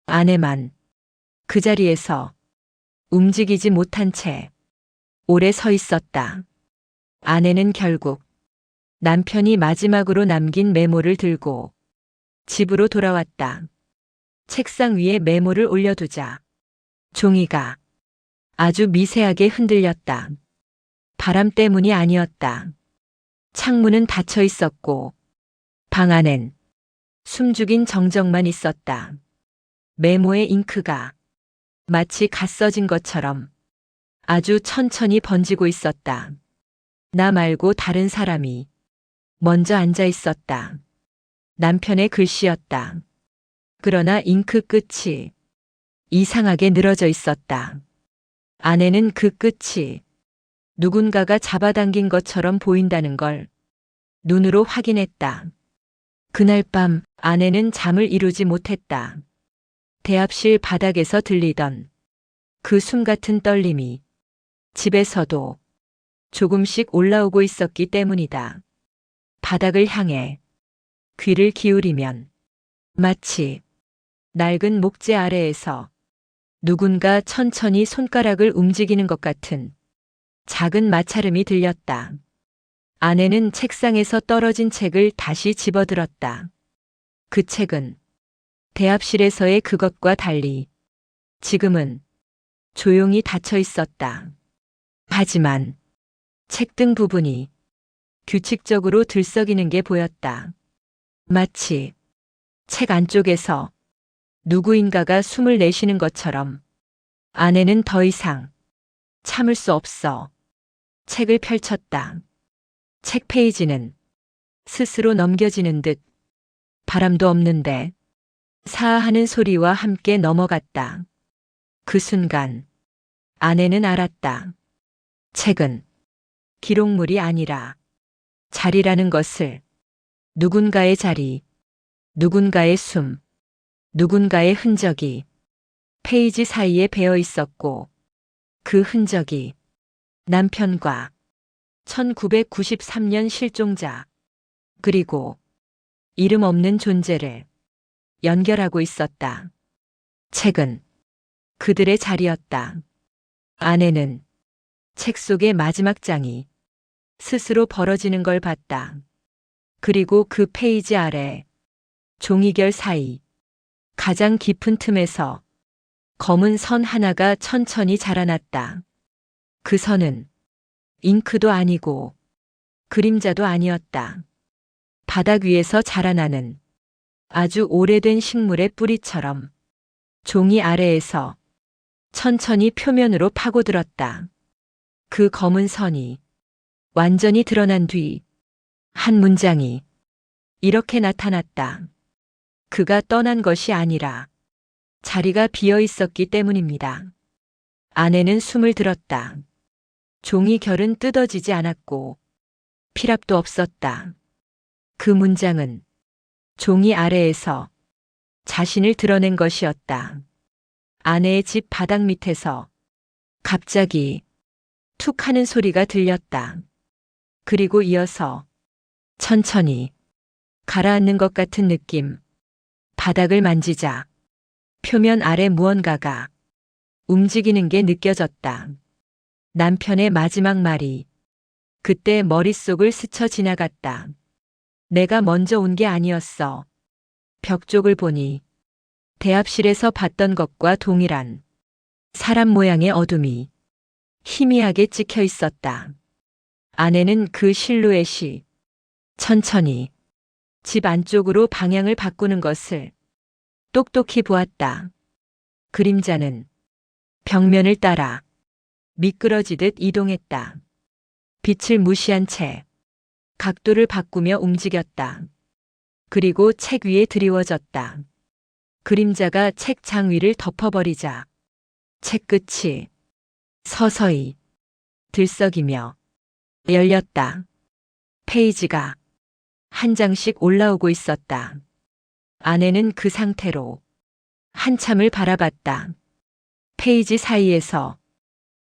아내만 그 자리에서 움직이지 못한 채 오래 서 있었다. 아내는 결국 남편이 마지막으로 남긴 메모를 들고 집으로 돌아왔다. 책상 위에 메모를 올려두자 종이가 아주 미세하게 흔들렸다. 바람 때문이 아니었다. 창문은 닫혀 있었고 방 안엔 숨죽인 정적만 있었다. 메모의 잉크가 마치 갓 써진 것처럼 아주 천천히 번지고 있었다. 나 말고 다른 사람이 먼저 앉아 있었다. 남편의 글씨였다. 그러나 잉크 끝이 이상하게 늘어져 있었다. 아내는 그 끝이 누군가가 잡아당긴 것처럼 보인다는 걸 눈으로 확인했다. 그날 밤 아내는 잠을 이루지 못했다. 대합실 바닥에서 들리던 그 숨 같은 떨림이 집에서도 조금씩 올라오고 있었기 때문이다. 바닥을 향해 귀를 기울이면 마치 낡은 목재 아래에서 누군가 천천히 손가락을 움직이는 것 같은 작은 마찰음이 들렸다. 아내는 책상에서 떨어진 책을 다시 집어들었다. 그 책은 대합실에서의 그것과 달리 지금은 조용히 닫혀 있었다. 하지만 책등 부분이 규칙적으로 들썩이는 게 보였다. 마치 책 안쪽에서 누구인가가 숨을 내쉬는 것처럼. 아내는 더 이상 참을 수 없어 책을 펼쳤다. 책 페이지는 스스로 넘겨지는 듯 바람도 없는데 사하하는 소리와 함께 넘어갔다. 그 순간 아내는 알았다. 책은 기록물이 아니라 자리라는 것을, 누군가의 자리, 누군가의 숨, 누군가의 흔적이 페이지 사이에 배어 있었고, 그 흔적이 남편과 1993년 실종자, 그리고 이름 없는 존재를 연결하고 있었다. 책은 그들의 자리였다. 아내는 책 속의 마지막 장이 스스로 벌어지는 걸 봤다. 그리고 그 페이지 아래 종이결 사이 가장 깊은 틈에서 검은 선 하나가 천천히 자라났다. 그 선은 잉크도 아니고 그림자도 아니었다. 바닥 위에서 자라나는 아주 오래된 식물의 뿌리처럼 종이 아래에서 천천히 표면으로 파고들었다. 그 검은 선이 완전히 드러난 뒤 한 문장이 이렇게 나타났다. 그가 떠난 것이 아니라 자리가 비어 있었기 때문입니다. 아내는 숨을 들었다. 종이 결은 뜯어지지 않았고 피랍도 없었다. 그 문장은 종이 아래에서 자신을 드러낸 것이었다. 아내의 집 바닥 밑에서 갑자기 툭 하는 소리가 들렸다. 그리고 이어서 천천히 가라앉는 것 같은 느낌. 바닥을 만지자 표면 아래 무언가가 움직이는 게 느껴졌다. 남편의 마지막 말이 그때 머릿속을 스쳐 지나갔다. 내가 먼저 온 게 아니었어. 벽 쪽을 보니 대합실에서 봤던 것과 동일한 사람 모양의 어둠이 희미하게 찍혀 있었다. 아내는 그 실루엣이 천천히 집 안쪽으로 방향을 바꾸는 것을 똑똑히 보았다. 그림자는 벽면을 따라 미끄러지듯 이동했다. 빛을 무시한 채 각도를 바꾸며 움직였다. 그리고 책 위에 드리워졌다. 그림자가 책장 위를 덮어버리자 책 끝이 서서히 들썩이며 열렸다. 페이지가 한 장씩 올라오고 있었다. 아내는 그 상태로 한참을 바라봤다. 페이지 사이에서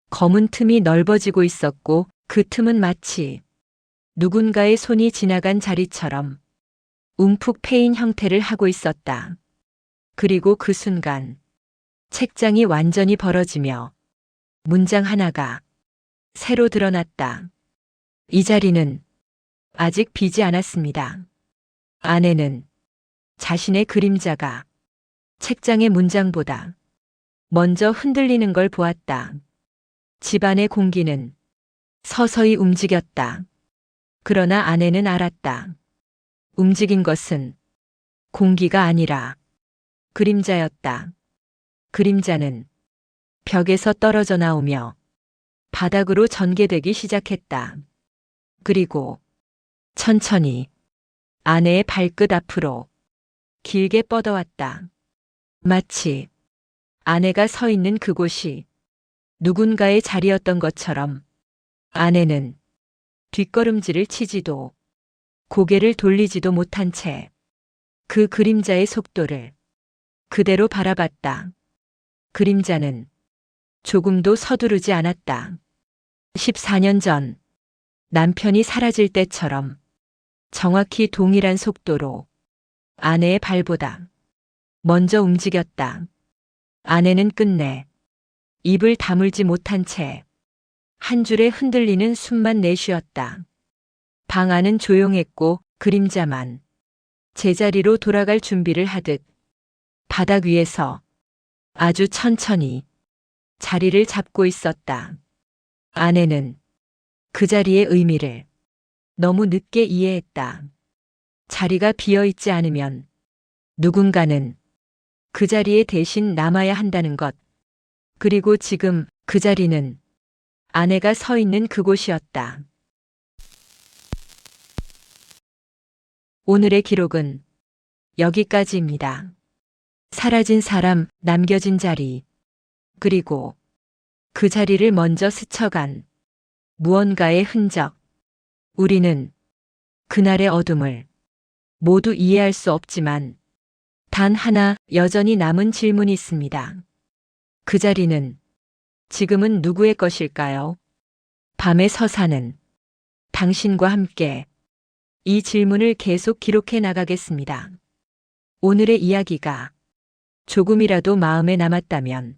검은 틈이 넓어지고 있었고 그 틈은 마치 누군가의 손이 지나간 자리처럼 움푹 패인 형태를 하고 있었다. 그리고 그 순간 책장이 완전히 벌어지며 문장 하나가 새로 드러났다. 이 자리는 아직 비지 않았습니다. 아내는 자신의 그림자가 책장의 문장보다 먼저 흔들리는 걸 보았다. 집안의 공기는 서서히 움직였다. 그러나 아내는 알았다. 움직인 것은 공기가 아니라 그림자였다. 그림자는 벽에서 떨어져 나오며 바닥으로 전개되기 시작했다. 그리고 천천히 아내의 발끝 앞으로 길게 뻗어왔다. 마치 아내가 서 있는 그곳이 누군가의 자리였던 것처럼 아내는 뒷걸음질을 치지도 고개를 돌리지도 못한 채 그 그림자의 속도를 그대로 바라봤다. 그림자는 조금도 서두르지 않았다. 14년 전 남편이 사라질 때처럼 정확히 동일한 속도로 아내의 발보다 먼저 움직였다. 아내는 끝내 입을 다물지 못한 채 한 줄에 흔들리는 숨만 내쉬었다. 방 안은 조용했고 그림자만 제자리로 돌아갈 준비를 하듯 바닥 위에서 아주 천천히 자리를 잡고 있었다. 아내는 그 자리의 의미를 너무 늦게 이해했다. 자리가 비어 있지 않으면 누군가는 그 자리에 대신 남아야 한다는 것. 그리고 지금 그 자리는 아내가 서 있는 그곳이었다. 오늘의 기록은 여기까지입니다. 사라진 사람, 남겨진 자리, 그리고 그 자리를 먼저 스쳐간 무언가의 흔적. 우리는 그날의 어둠을 모두 이해할 수 없지만 단 하나 여전히 남은 질문이 있습니다. 그 자리는 지금은 누구의 것일까요? 밤의 서사는 당신과 함께 이 질문을 계속 기록해 나가겠습니다. 오늘의 이야기가 조금이라도 마음에 남았다면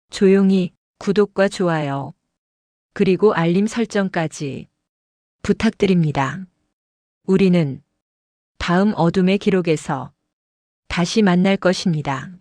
조용히 구독과 좋아요, 그리고 알림 설정까지 부탁드립니다. 우리는 다음 어둠의 기록에서 다시 만날 것입니다.